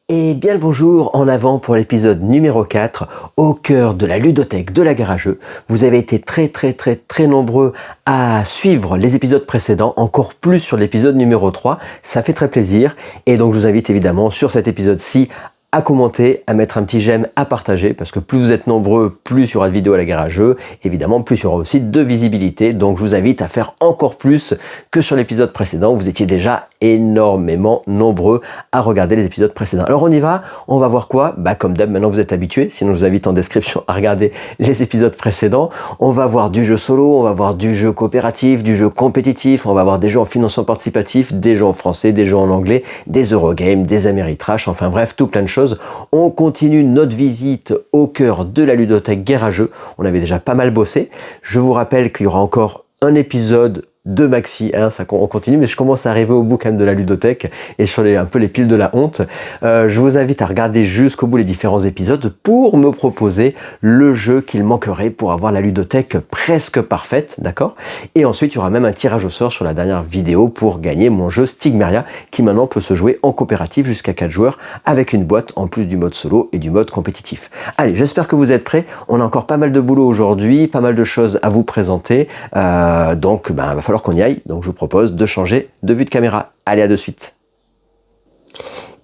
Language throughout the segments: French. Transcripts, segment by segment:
Et bien le bonjour en avant pour l'épisode numéro 4, au cœur de la ludothèque de la Garageux. Vous avez été très nombreux à suivre les épisodes précédents, encore plus sur l'épisode numéro 3, ça fait très plaisir. Et donc je vous invite évidemment sur cet épisode-ci à commenter, à mettre un petit j'aime, à partager, parce que plus vous êtes nombreux, plus il y aura de vidéos à la Garageux, évidemment plus il y aura aussi de visibilité, donc je vous invite à faire encore plus que sur l'épisode précédent. Vous étiez déjà énormément nombreux à regarder les épisodes précédents. Alors on y va, on va voir quoi? Comme d'hab, maintenant vous êtes habitués, sinon je vous invite en description à regarder les épisodes précédents. On va voir du jeu solo, on va voir du jeu coopératif, du jeu compétitif, on va voir des jeux en financement participatif, des jeux en français, des jeux en anglais, des Eurogames, des Ameritrash, enfin bref, tout plein de choses. On continue notre visite au cœur de la ludothèque Garageux. On avait déjà pas mal bossé. Je vous rappelle qu'il y aura encore un épisode de maxi, on continue, mais je commence à arriver au bout quand même de la ludothèque et sur un peu les piles de la honte. Je vous invite à regarder jusqu'au bout les différents épisodes pour me proposer le jeu qu'il manquerait pour avoir la ludothèque presque parfaite, d'accord? Et ensuite, il y aura même un tirage au sort sur la dernière vidéo pour gagner mon jeu Stigmeria qui maintenant peut se jouer en coopératif jusqu'à 4 joueurs avec une boîte en plus du mode solo et du mode compétitif. Allez, j'espère que vous êtes prêts. On a encore pas mal de boulot aujourd'hui, pas mal de choses à vous présenter. Donc, va falloir qu'on y aille, donc je vous propose de changer de vue de caméra. Allez, à de suite.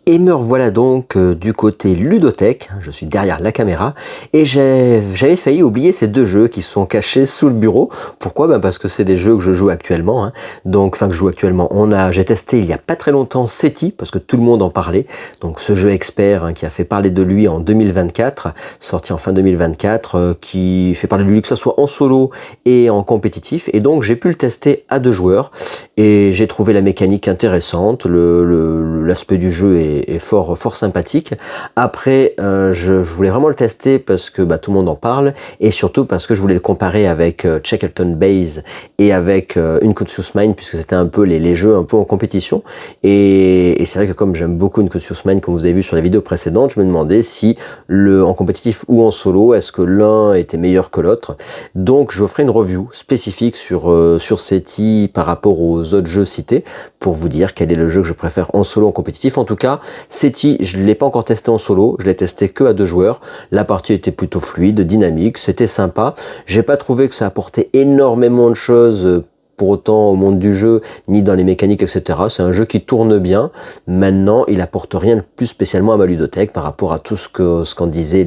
Et me revoilà donc du côté ludothèque, je suis derrière la caméra, et j'avais failli oublier ces deux jeux qui sont cachés sous le bureau. Pourquoi? Parce que c'est des jeux que je joue actuellement, donc enfin que je joue actuellement. J'ai testé il y a pas très longtemps SETI, parce que tout le monde en parlait, donc ce jeu expert qui a fait parler de lui en 2024, sorti en fin 2024, qui fait parler de lui que ce soit en solo et en compétitif, et donc j'ai pu le tester à 2 joueurs, et j'ai trouvé la mécanique intéressante, l'aspect du jeu est fort sympathique. Après, je voulais vraiment le tester parce que tout le monde en parle et surtout parce que je voulais le comparer avec Shackleton Base et avec Unconscious Mind, puisque c'était un peu les jeux un peu en compétition. Et c'est vrai que comme j'aime beaucoup Unconscious Mind, comme vous avez vu sur la vidéo précédente, je me demandais si en compétitif ou en solo, est-ce que l'un était meilleur que l'autre. Donc je ferai une review spécifique sur SETI par rapport aux autres jeux cités pour vous dire quel est le jeu que je préfère en solo, en compétitif. En tout cas, SETI, je ne l'ai pas encore testé en solo, je l'ai testé que à 2 joueurs. La partie était plutôt fluide, dynamique, c'était sympa. J'ai pas trouvé que ça apportait énormément de choses pour autant au monde du jeu, ni dans les mécaniques, etc. C'est un jeu qui tourne bien. Maintenant, il apporte rien de plus spécialement à ma ludothèque par rapport à tout ce qu'en disaient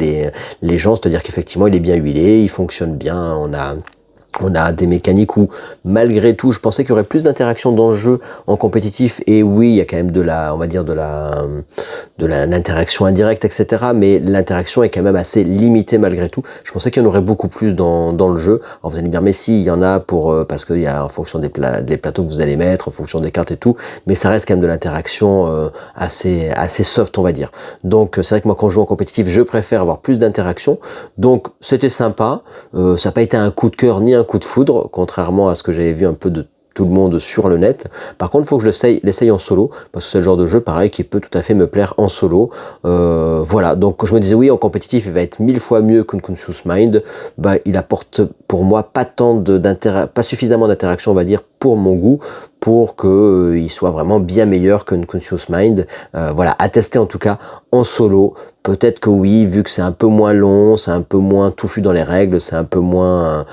les gens, c'est-à-dire qu'effectivement, il est bien huilé, il fonctionne bien, on a des mécaniques où, malgré tout, je pensais qu'il y aurait plus d'interaction dans le jeu en compétitif. Et oui, il y a quand même on va dire de l'interaction indirecte, etc. Mais l'interaction est quand même assez limitée malgré tout. Je pensais qu'il y en aurait beaucoup plus dans le jeu. Alors vous allez me dire, mais si, il y en a parce qu'il y a en fonction des plateaux que vous allez mettre, en fonction des cartes et tout. Mais ça reste quand même de l'interaction assez soft, on va dire. Donc c'est vrai que moi, quand je joue en compétitif, je préfère avoir plus d'interaction. Donc c'était sympa. Ça n'a pas été un coup de cœur ni un coup de foudre, contrairement à ce que j'avais vu un peu de tout le monde sur le net. Par contre, il faut que je l'essaye en solo, parce que c'est le genre de jeu, pareil, qui peut tout à fait me plaire en solo. Voilà, donc je me disais, oui, en compétitif, il va être 1000 fois mieux qu'Unconscious Mind. Il apporte pour moi pas suffisamment d'interaction, on va dire, pour mon goût, pour qu'il soit vraiment bien meilleur qu'Unconscious Mind. Voilà, à tester en tout cas en solo. Peut-être que oui, vu que c'est un peu moins long, c'est un peu moins touffu dans les règles, c'est un peu moins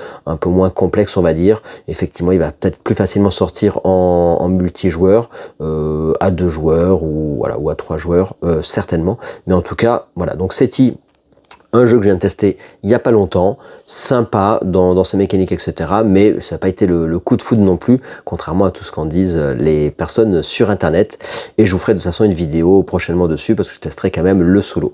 complexe, on va dire. Effectivement, il va peut-être plus facilement sortir en multijoueur, à 2 joueurs ou à 3 joueurs, certainement. Mais en tout cas, voilà. Donc SETI, un jeu que je viens de tester il n'y a pas longtemps, sympa dans ses mécaniques, etc. Mais ça n'a pas été le coup de foudre non plus, contrairement à tout ce qu'en disent les personnes sur Internet. Et je vous ferai de toute façon une vidéo prochainement dessus, parce que je testerai quand même le solo.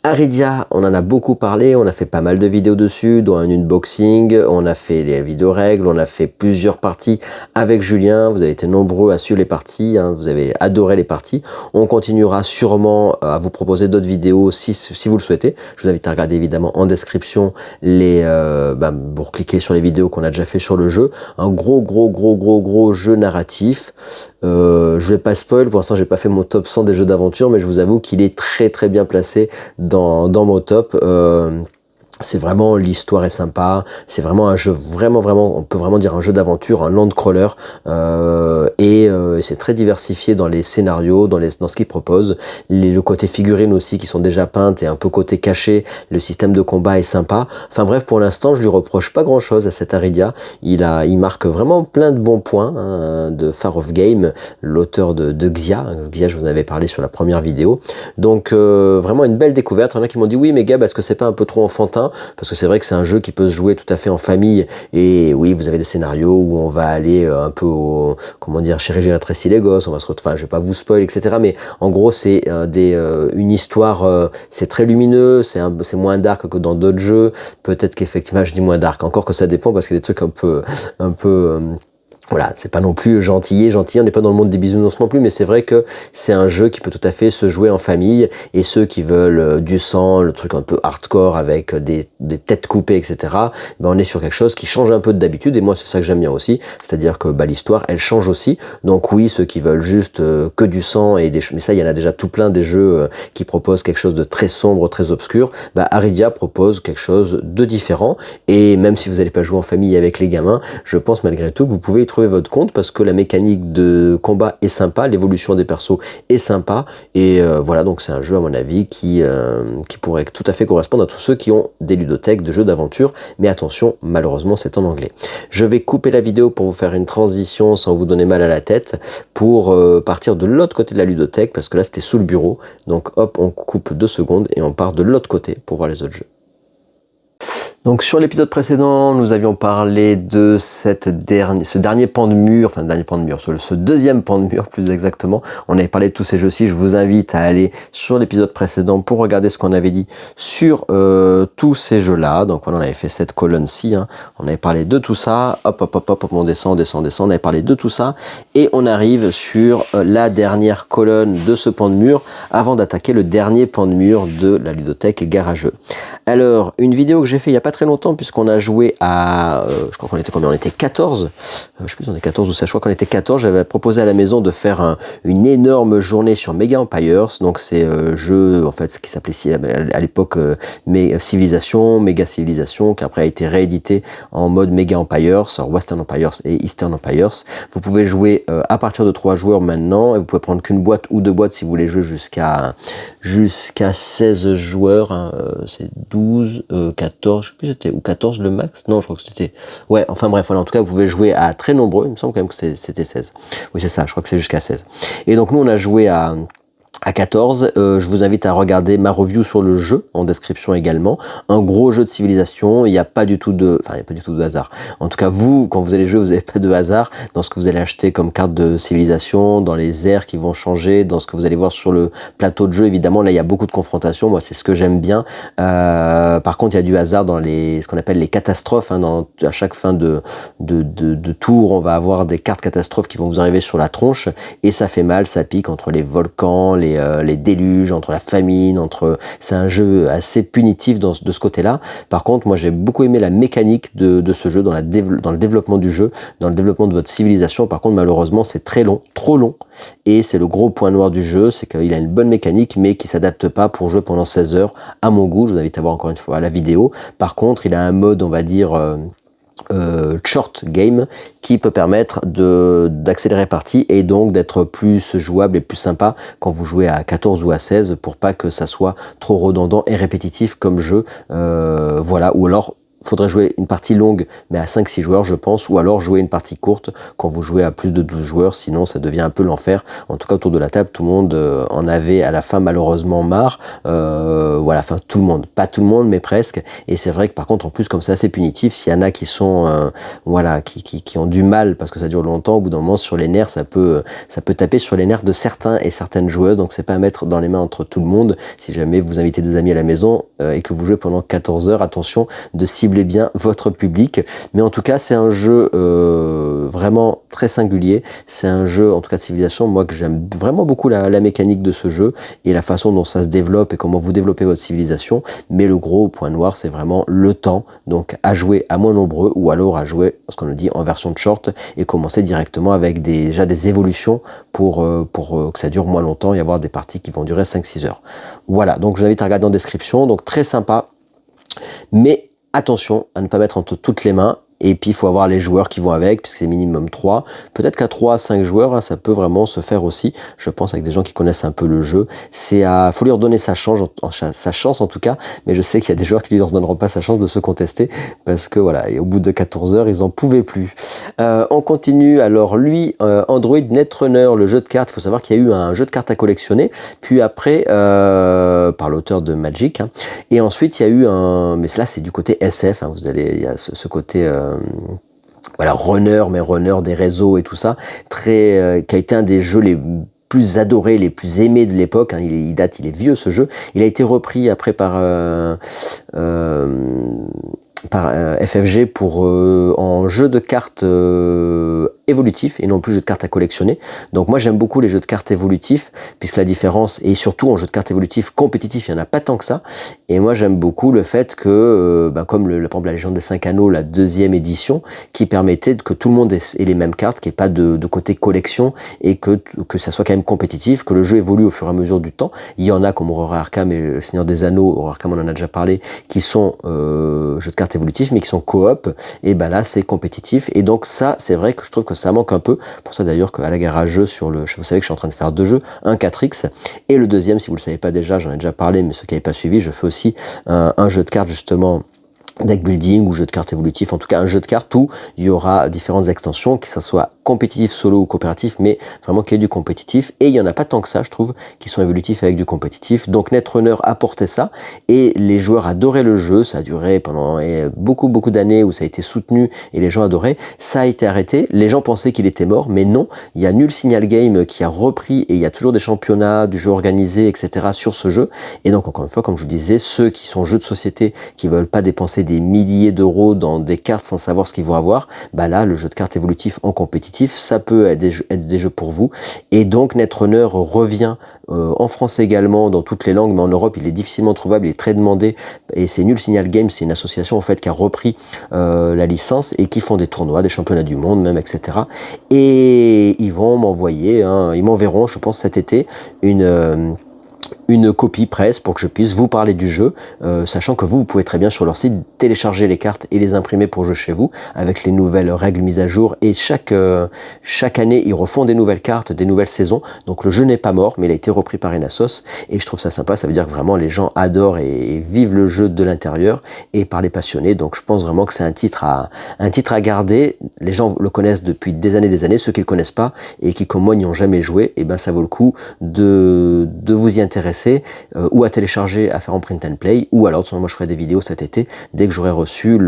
Aridia, on en a beaucoup parlé, on a fait pas mal de vidéos dessus, dont un unboxing, on a fait les vidéos règles, on a fait plusieurs parties avec Julien, vous avez été nombreux à suivre les parties, vous avez adoré les parties. On continuera sûrement à vous proposer d'autres vidéos si vous le souhaitez. Je vous invite à regarder évidemment en description pour cliquer sur les vidéos qu'on a déjà fait sur le jeu. Un gros jeu narratif. Je vais pas spoil, pour l'instant j'ai pas fait mon top 100 des jeux d'aventure, mais je vous avoue qu'il est très bien placé dans mon top. C'est vraiment, l'histoire est sympa, c'est vraiment un jeu vraiment, on peut vraiment dire un jeu d'aventure, un land crawler, c'est très diversifié dans les scénarios, dans ce qu'il propose. Le côté figurines aussi qui sont déjà peintes et un peu côté caché, le système de combat est sympa. Enfin bref, pour l'instant, je lui reproche pas grand chose à cet Aridia. Il marque vraiment plein de bons points, hein, de Far Off Game, l'auteur de Xia. Xia, je vous en avais parlé sur la première vidéo. Donc vraiment une belle découverte. Il y en a qui m'ont dit oui mais Gab, est-ce que c'est pas un peu trop enfantin? Parce que c'est vrai que c'est un jeu qui peut se jouer tout à fait en famille, et oui, vous avez des scénarios où on va aller un peu au, comment dire, chérie j'ai rétréci les gosses, on va se retrouver, enfin je vais pas vous spoil, etc. Mais en gros c'est une histoire, c'est très lumineux, c'est moins dark que dans d'autres jeux. Peut-être qu'effectivement, je dis moins dark, encore que ça dépend, parce qu'il y a des trucs un peu voilà, c'est pas non plus gentil, on n'est pas dans le monde des bisounours non plus, mais c'est vrai que c'est un jeu qui peut tout à fait se jouer en famille, et ceux qui veulent du sang, le truc un peu hardcore avec des têtes coupées, etc., ben on est sur quelque chose qui change un peu d'habitude, et moi c'est ça que j'aime bien aussi, c'est-à-dire que bah, l'histoire elle change aussi. Donc oui, ceux qui veulent juste que du sang et mais ça il y en a déjà tout plein des jeux qui proposent quelque chose de très sombre, très obscur, bah Aridia propose quelque chose de différent, et même si vous n'allez pas jouer en famille avec les gamins, je pense malgré tout que vous pouvez y trouver votre compte, parce que la mécanique de combat est sympa, l'évolution des persos est sympa, et voilà, donc c'est un jeu à mon avis qui pourrait tout à fait correspondre à tous ceux qui ont des ludothèques de jeux d'aventure, mais attention, malheureusement c'est en anglais. Je vais couper la vidéo pour vous faire une transition sans vous donner mal à la tête, pour partir de l'autre côté de la ludothèque, parce que là c'était sous le bureau, donc hop, on coupe 2 secondes et on part de l'autre côté pour voir les autres jeux. Donc sur l'épisode précédent, nous avions parlé de ce dernier pan de mur, enfin dernier pan de mur, ce deuxième pan de mur plus exactement. On avait parlé de tous ces jeux-ci, je vous invite à aller sur l'épisode précédent pour regarder ce qu'on avait dit sur tous ces jeux-là. Donc voilà, on avait fait cette colonne-ci, hein. On avait parlé de tout ça, hop, on descend, on avait parlé de tout ça, et on arrive sur la dernière colonne de ce pan de mur, avant d'attaquer le dernier pan de mur de la ludothèque Garageux. Alors, une vidéo que j'ai fait il n'y a pas très longtemps, puisqu'on a joué à, je crois qu'on était combien? On était 14, je sais plus si on est 14 ou ça, je crois qu'on était 14, j'avais proposé à la maison de faire une énorme journée sur Mega Empires, donc c'est jeu, en fait, ce qui s'appelait à l'époque Civilization, Mega Civilization, qui après a été réédité en mode Mega Empires, Western Empires et Eastern Empires. Vous pouvez jouer à partir de 3 joueurs maintenant, et vous pouvez prendre qu'une boîte ou 2 boîtes si vous voulez jouer jusqu'à 16 joueurs, hein, c'est 12, 14, je sais plus c'était, ou 14 le max, non je crois que c'était, ouais, enfin bref, voilà, en tout cas vous pouvez jouer à très nombreux, il me semble quand même que c'était 16, oui c'est ça, je crois que c'est jusqu'à 16, et donc nous on a joué à 14, je vous invite à regarder ma review sur le jeu, en description également. Un gros jeu de civilisation, il n'y a pas du tout de hasard. En tout cas, vous, quand vous allez jouer, vous n'avez pas de hasard dans ce que vous allez acheter comme carte de civilisation, dans les aires qui vont changer, dans ce que vous allez voir sur le plateau de jeu. Évidemment, là, il y a beaucoup de confrontations. Moi, c'est ce que j'aime bien. Par contre, il y a du hasard dans ce qu'on appelle les catastrophes, hein, à chaque fin de tour, on va avoir des cartes catastrophes qui vont vous arriver sur la tronche, et ça fait mal, ça pique entre les volcans, les déluges, entre la famine, c'est un jeu assez punitif de ce côté-là. Par contre, moi j'ai beaucoup aimé la mécanique de ce jeu, dans le développement du jeu, dans le développement de votre civilisation. Par contre, malheureusement, c'est très long, trop long, et c'est le gros point noir du jeu, c'est qu'il a une bonne mécanique, mais qui s'adapte pas pour jouer pendant 16 heures, à mon goût. Je vous invite à voir encore une fois la vidéo. Par contre, il a un mode, on va dire, short game, qui peut permettre d'accélérer partie, et donc d'être plus jouable et plus sympa quand vous jouez à 14 ou à 16, pour pas que ça soit trop redondant et répétitif comme jeu. Voilà, ou alors faudrait jouer une partie longue mais à 5-6 joueurs je pense, ou alors jouer une partie courte quand vous jouez à plus de 12 joueurs, sinon ça devient un peu l'enfer. En tout cas autour de la table tout le monde en avait à la fin malheureusement marre, voilà, enfin tout le monde, pas tout le monde mais presque, et c'est vrai que par contre en plus comme c'est assez punitif, s'il y en a qui sont voilà, qui ont du mal parce que ça dure longtemps, au bout d'un moment sur les nerfs ça peut taper sur les nerfs de certains et certaines joueuses, donc c'est pas à mettre dans les mains entre tout le monde. Si jamais vous invitez des amis à la maison et que vous jouez pendant 14 heures, attention de cibler bien votre public. Mais en tout cas c'est un jeu vraiment très singulier, c'est un jeu en tout cas de civilisation, moi que j'aime vraiment beaucoup la mécanique de ce jeu et la façon dont ça se développe et comment vous développez votre civilisation, mais le gros point noir c'est vraiment le temps, donc à jouer à moins nombreux, ou alors à jouer ce qu'on nous dit en version de short et commencer directement avec déjà des évolutions pour que ça dure moins longtemps et avoir des parties qui vont durer 5-6 heures. Voilà, donc je vous invite à regarder en description, donc très sympa. Mais attention à ne pas mettre entre toutes les mains. Et puis, il faut avoir les joueurs qui vont avec, puisque c'est minimum 3. Peut-être qu'à 3 à 5 joueurs, hein, ça peut vraiment se faire aussi. Je pense avec des gens qui connaissent un peu le jeu. Faut lui redonner sa chance en tout cas. Mais je sais qu'il y a des joueurs qui lui redonneront pas sa chance de se contester. Parce que voilà, et au bout de 14 heures, ils en pouvaient plus. On continue. Alors lui, Android Netrunner, le jeu de cartes. Il faut savoir qu'il y a eu un jeu de cartes à collectionner. Puis après, par l'auteur de Magic. Hein. Et ensuite, il y a eu mais là, c'est du côté SF. Hein, il y a ce côté... voilà, mais runner des réseaux et tout ça, qui a été un des jeux les plus adorés, les plus aimés de l'époque. Hein. Il est vieux ce jeu. Il a été repris après par FFG en jeu de cartes évolutif et non plus jeu de cartes à collectionner. Donc moi j'aime beaucoup les jeux de cartes évolutifs puisque la différence, et surtout en jeu de cartes évolutif compétitif, il n'y en a pas tant que ça. Et moi j'aime beaucoup le fait que, comme par exemple la Légende des 5 Anneaux, la 2e édition, qui permettait que tout le monde ait les mêmes cartes, qu'il n'y ait pas de côté collection et que ça soit quand même compétitif, que le jeu évolue au fur et à mesure du temps. Il y en a comme Aurora Arkham et le Seigneur des Anneaux, Aurora Arkham on en a déjà parlé, qui sont jeux de cartes évolutifs mais qui sont coop, et ben là c'est compétitif. Et donc ça c'est vrai que je trouve que ça manque un peu. Pour ça d'ailleurs qu'à la garageux vous savez que je suis en train de faire 2 jeux, un 4X et le deuxième, si vous le savez pas déjà, j'en ai déjà parlé, mais ceux qui n'avaient pas suivi, je fais aussi un jeu de cartes justement, deck building ou jeu de cartes évolutif, en tout cas un jeu de cartes où il y aura différentes extensions, que ça soit compétitif, solo ou coopératif, mais vraiment qu'il y ait du compétitif. Et il y en a pas tant que ça, je trouve, qui sont évolutifs avec du compétitif. Donc Netrunner apportait ça et les joueurs adoraient le jeu. Ça a duré pendant beaucoup d'années où ça a été soutenu et les gens adoraient. Ça a été arrêté. Les gens pensaient qu'il était mort, mais non. Il y a Null Signal Game qui a repris et il y a toujours des championnats, du jeu organisé, etc. sur ce jeu. Et donc encore une fois, comme je vous disais, ceux qui sont jeux de société, qui veulent pas dépenser des milliers d'euros dans des cartes sans savoir ce qu'ils vont avoir, bah là, le jeu de cartes évolutif en compétitif, ça peut être des jeux pour vous. Et donc Netrunner revient en France également, dans toutes les langues, mais en Europe il est difficilement trouvable, il est très demandé, et c'est Null Signal Games, c'est une association en fait qui a repris la licence et qui font des tournois, des championnats du monde même, etc. Et ils vont m'envoyer, ils m'enverront, je pense cet été, une copie presse pour que je puisse vous parler du jeu, sachant que vous pouvez très bien sur leur site télécharger les cartes et les imprimer pour jouer chez vous avec les nouvelles règles mises à jour, et chaque année ils refont des nouvelles cartes, des nouvelles saisons. Donc le jeu n'est pas mort, mais il a été repris par une assos et je trouve ça sympa. Ça veut dire que vraiment les gens adorent et vivent le jeu de l'intérieur et par les passionnés. Donc je pense vraiment que c'est un titre à garder. Les gens le connaissent depuis des années, ceux qui le connaissent pas et qui comme moi n'y ont jamais joué, et ben ça vaut le coup de vous y intéresser, ou à télécharger, à faire en print and play, ou alors moi je ferai des vidéos cet été dès que j'aurai reçu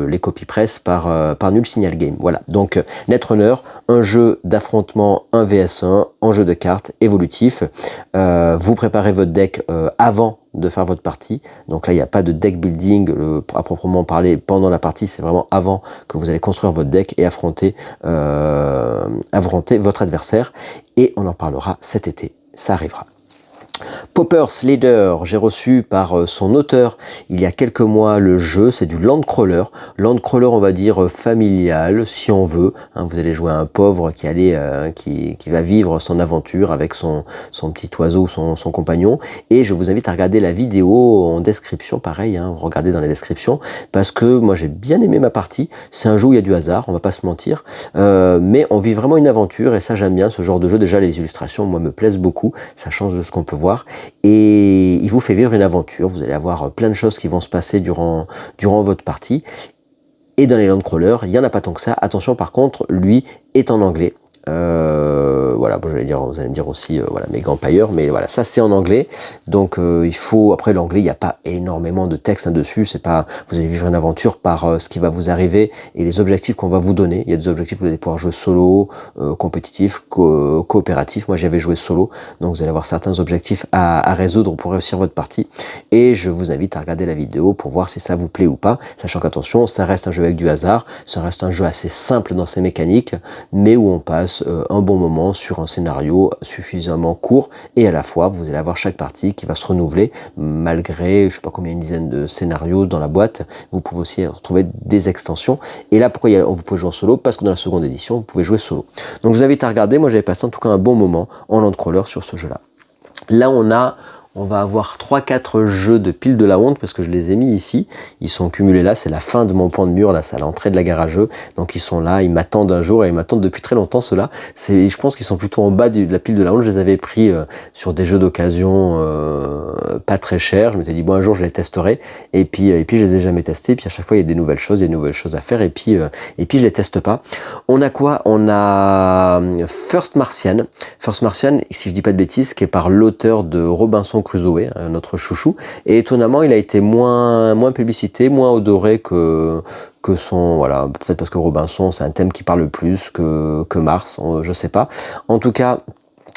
les copies presse par Null Signal Game. Voilà, donc Netrunner, un jeu d'affrontement 1 vs 1 en jeu de cartes évolutif. Vous préparez votre deck avant de faire votre partie, donc là il n'y a pas de deck building à proprement parler pendant la partie, c'est vraiment avant que vous allez construire votre deck et affronter votre adversaire, et on en parlera cet été, ça arrivera. Pauper's Leader, j'ai reçu par son auteur il y a quelques mois le jeu, c'est du Landcrawler, on va dire familial si on veut, vous allez jouer à un pauvre qui va vivre son aventure avec son petit oiseau, son compagnon, et je vous invite à regarder la vidéo en description, pareil, regardez dans la description, parce que moi j'ai bien aimé ma partie. C'est un jeu où il y a du hasard, on va pas se mentir, mais on vit vraiment une aventure, et ça j'aime bien ce genre de jeu. Déjà les illustrations moi me plaisent beaucoup, ça change de ce qu'on peut voir, et il vous fait vivre une aventure. Vous allez avoir plein de choses qui vont se passer durant votre partie. Et dans les Landcrawlers, il n'y en a pas tant que ça. Attention par contre, lui est en anglais. Voilà, bon, vous allez me dire aussi, voilà, Mega Empire, mais voilà, ça c'est en anglais, donc il faut, après l'anglais, il n'y a pas énormément de texte dessus, c'est pas, vous allez vivre une aventure par ce qui va vous arriver et les objectifs qu'on va vous donner. Il y a des objectifs, vous allez pouvoir jouer solo, compétitif, coopératif. Moi j'avais joué solo, donc vous allez avoir certains objectifs à résoudre pour réussir votre partie, et je vous invite à regarder la vidéo pour voir si ça vous plaît ou pas, sachant qu'attention, ça reste un jeu avec du hasard, ça reste un jeu assez simple dans ses mécaniques, mais où on passe un bon moment sur un scénario suffisamment court, et à la fois vous allez avoir chaque partie qui va se renouveler malgré je sais pas combien, une dizaine de scénarios dans la boîte. Vous pouvez aussi retrouver des extensions, et là pourquoi vous pouvez jouer en solo, parce que dans la seconde édition vous pouvez jouer solo. Donc je vous invite à regarder. Moi j'avais passé en tout cas un bon moment en Landcrawler sur ce jeu là. Là on a on va avoir 3-4 jeux de pile de la honte parce que je les ai mis ici. Ils sont cumulés là, c'est la fin de mon pan de mur, là, c'est à l'entrée de la garageux. Donc ils sont là, ils m'attendent un jour et ils m'attendent depuis très longtemps ceux-là. Je pense qu'ils sont plutôt en bas de la pile de la honte. Je les avais pris sur des jeux d'occasion pas très chers. Je m'étais dit bon un jour je les testerai et puis je les ai jamais testés. Puis à chaque fois il y a des nouvelles choses à faire et puis je les teste pas. On a quoi? On a First Martian. First Martian, si je dis pas de bêtises, qui est par l'auteur de Robinson Crusoe, notre chouchou. Et étonnamment, il a été moins publicité, moins odoré que son, voilà, peut-être parce que Robinson, c'est un thème qui parle plus que Mars, je sais pas. En tout cas,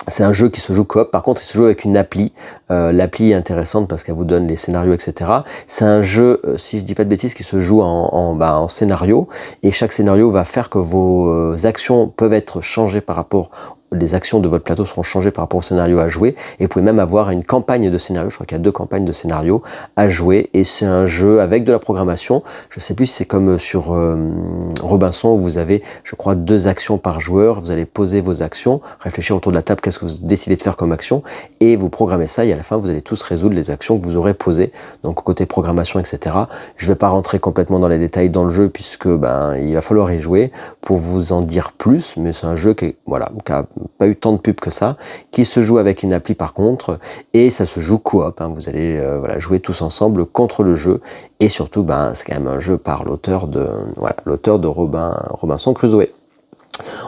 c'est un jeu qui se joue coop, par contre il se joue avec une appli. L'appli est intéressante parce qu'elle vous donne les scénarios, etc. C'est un jeu, si je dis pas de bêtises, qui se joue en scénario, et chaque scénario va faire que vos actions peuvent être changées par rapport les actions de votre plateau seront changées par rapport au scénario à jouer, et vous pouvez même avoir une campagne de scénario. Je crois qu'il y a 2 campagnes de scénario à jouer, et c'est un jeu avec de la programmation. Je sais plus si c'est comme sur Robinson où vous avez, je crois, 2 actions par joueur. Vous allez poser vos actions, réfléchir autour de la table, qu'est-ce que vous décidez de faire comme action, et vous programmez ça, et à la fin vous allez tous résoudre les actions que vous aurez posées. Donc côté programmation, etc. Je vais pas rentrer complètement dans les détails dans le jeu puisque il va falloir y jouer pour vous en dire plus, mais c'est un jeu qui a pas eu tant de pub que ça, qui se joue avec une appli par contre, et ça se joue coop, vous allez jouer tous ensemble contre le jeu, et surtout c'est quand même un jeu par l'auteur de Robinson Crusoe.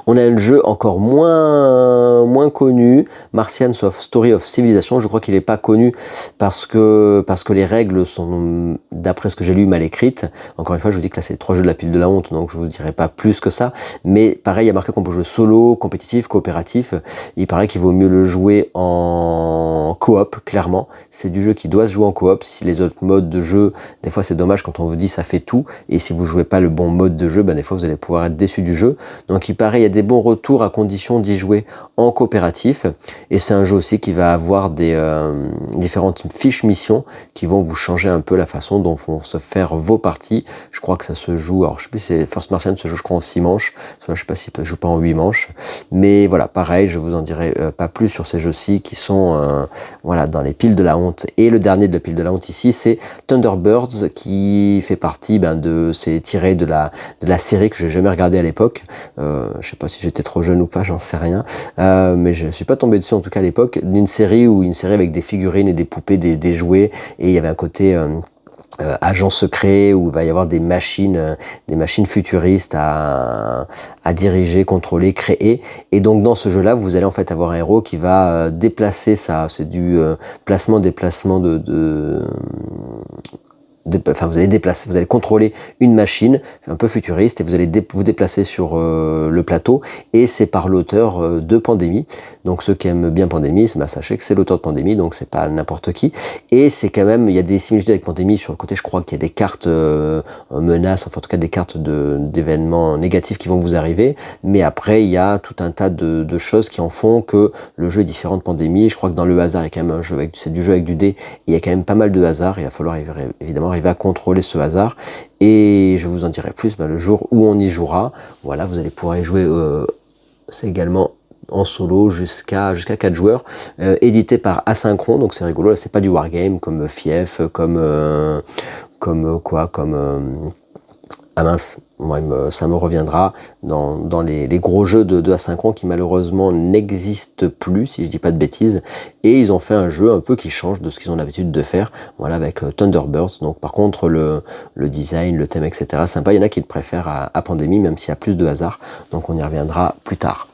On a un jeu encore moins connu, Martian Story of Civilization. Je crois qu'il n'est pas connu parce que les règles sont, d'après ce que j'ai lu, mal écrites. Encore une fois, je vous dis que là, c'est 3 jeux de la pile de la honte, donc je vous dirai pas plus que ça. Mais pareil, il y a marqué qu'on peut jouer solo, compétitif, coopératif. Il paraît qu'il vaut mieux le jouer en coop, clairement. C'est du jeu qui doit se jouer en coop. Si les autres modes de jeu, des fois c'est dommage quand on vous dit ça fait tout, et si vous jouez pas le bon mode de jeu, des fois vous allez pouvoir être déçu du jeu. Donc il paraît, il y a des bons retours à condition d'y jouer en coopératif, et c'est un jeu aussi qui va avoir des différentes fiches missions qui vont vous changer un peu la façon dont vont se faire vos parties. Je crois que ça se joue, alors je sais plus, c'est First Martian se joue je crois en 6 manches, je sais pas s'il se joue pas en 8 manches, mais voilà, pareil, je vous en dirai pas plus sur ces jeux-ci qui sont dans les piles de la honte. Et le dernier de la pile de la honte ici, c'est Thunderbirds, qui fait partie c'est tiré de la série que j'ai jamais regardé à l'époque. Je sais pas si j'étais trop jeune ou pas, j'en sais rien, mais je suis pas tombé dessus en tout cas à l'époque, d'une série avec des figurines et des poupées, des jouets, et il y avait un côté agent secret où il va y avoir des machines futuristes à diriger, contrôler, créer. Et donc dans ce jeu-là, vous allez en fait avoir un héros qui va déplacer ça, c'est du déplacement vous allez contrôler une machine un peu futuriste, et vous allez vous déplacer sur le plateau, et c'est par l'auteur de Pandémie. Donc ceux qui aiment bien Pandémie, sachez que c'est l'auteur de Pandémie, donc c'est pas n'importe qui, et c'est quand même, il y a des similitudes avec Pandémie sur le côté. Je crois qu'il y a des cartes menaces, enfin en tout cas des cartes d'événements négatifs qui vont vous arriver, mais après il y a tout un tas de choses qui en font que le jeu est différent de Pandémie. Je crois que dans le hasard, il y a quand même c'est du jeu avec du dé, et il y a quand même pas mal de hasard, et il va falloir évidemment arriver à contrôler ce hasard, et je vous en dirai plus le jour où on y jouera. Voilà, vous allez pouvoir y jouer, c'est également en solo jusqu'à 4 joueurs, édité par Asynchron, donc c'est rigolo. Là, c'est pas du wargame comme Fief, comme ah mince, ça me reviendra dans les gros jeux de Asynchron qui malheureusement n'existent plus, si je dis pas de bêtises, et ils ont fait un jeu un peu qui change de ce qu'ils ont l'habitude de faire, avec Thunderbirds. Donc par contre le design, le thème, etc. sympa. Il y en a qui le préfèrent à Pandémie, même s'il y a plus de hasard, donc on y reviendra plus tard.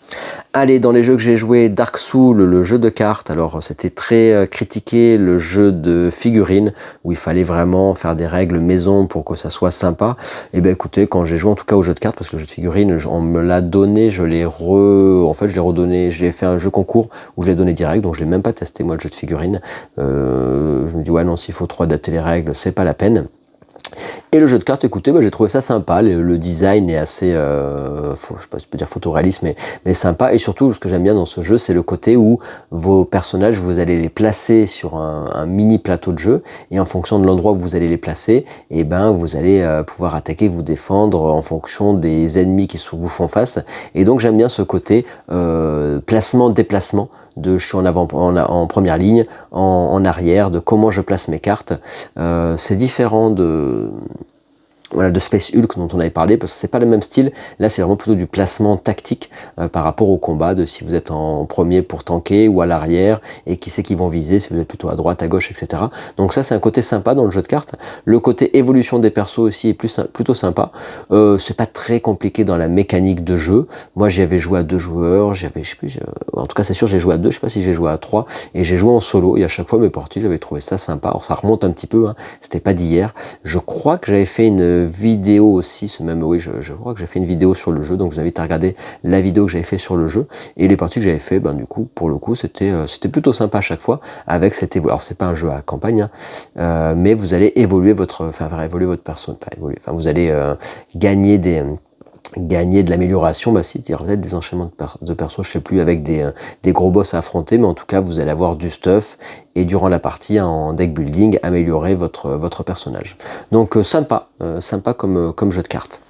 Allez, dans les jeux que j'ai joué, Dark Souls, le jeu de cartes. Alors c'était très critiqué, le jeu de figurines, où il fallait vraiment faire des règles maison pour que ça soit sympa. Et écoutez, quand j'ai joué en tout cas au jeu de cartes, parce que le jeu de figurines, on me l'a donné, je l'ai redonné, je l'ai fait un jeu concours où je l'ai donné direct, donc je l'ai même pas testé moi le jeu de figurines. Je me dis ouais non, s'il faut trop adapter les règles, c'est pas la peine. Et le jeu de cartes, écoutez, j'ai trouvé ça sympa. Le design est assez, je sais pas si je peux dire photoréaliste, mais sympa. Et surtout, ce que j'aime bien dans ce jeu, c'est le côté où vos personnages, vous allez les placer sur un mini plateau de jeu, et en fonction de l'endroit où vous allez les placer, vous allez pouvoir attaquer, vous défendre en fonction des ennemis qui vous font face. Et donc j'aime bien ce côté placement-déplacement de je suis en avant, en première ligne, en arrière, de comment je place mes cartes. C'est différent de Space Hulk dont on avait parlé, parce que c'est pas le même style. Là, c'est vraiment plutôt du placement tactique par rapport au combat, de si vous êtes en premier pour tanker ou à l'arrière, et qui c'est qui vont viser, si vous êtes plutôt à droite, à gauche, etc. Donc ça, c'est un côté sympa dans le jeu de cartes. Le côté évolution des persos aussi est plutôt sympa. C'est pas très compliqué dans la mécanique de jeu. Moi, j'y avais joué à 2 joueurs, je sais plus, en tout cas, c'est sûr, j'ai joué à 2, je sais pas si j'ai joué à 3, et j'ai joué en solo, et à chaque fois, mes parties, j'avais trouvé ça sympa. Alors, ça remonte un petit peu, hein. C'était pas d'hier. Je crois que j'avais fait une vidéo aussi, je crois que j'ai fait une vidéo sur le jeu, donc je vous invite à regarder la vidéo que j'avais fait sur le jeu, et les parties que j'avais fait, du coup, pour le coup, c'était plutôt sympa à chaque fois, avec cette évolution. Alors c'est pas un jeu à campagne, hein, mais vous allez évoluer faire évoluer votre personne, pas évoluer, vous allez gagner de l'amélioration, si peut-être des enchaînements de perso, je sais plus, avec des gros boss à affronter, mais en tout cas vous allez avoir du stuff et durant la partie en deck building améliorer votre personnage. Donc sympa comme jeu de cartes.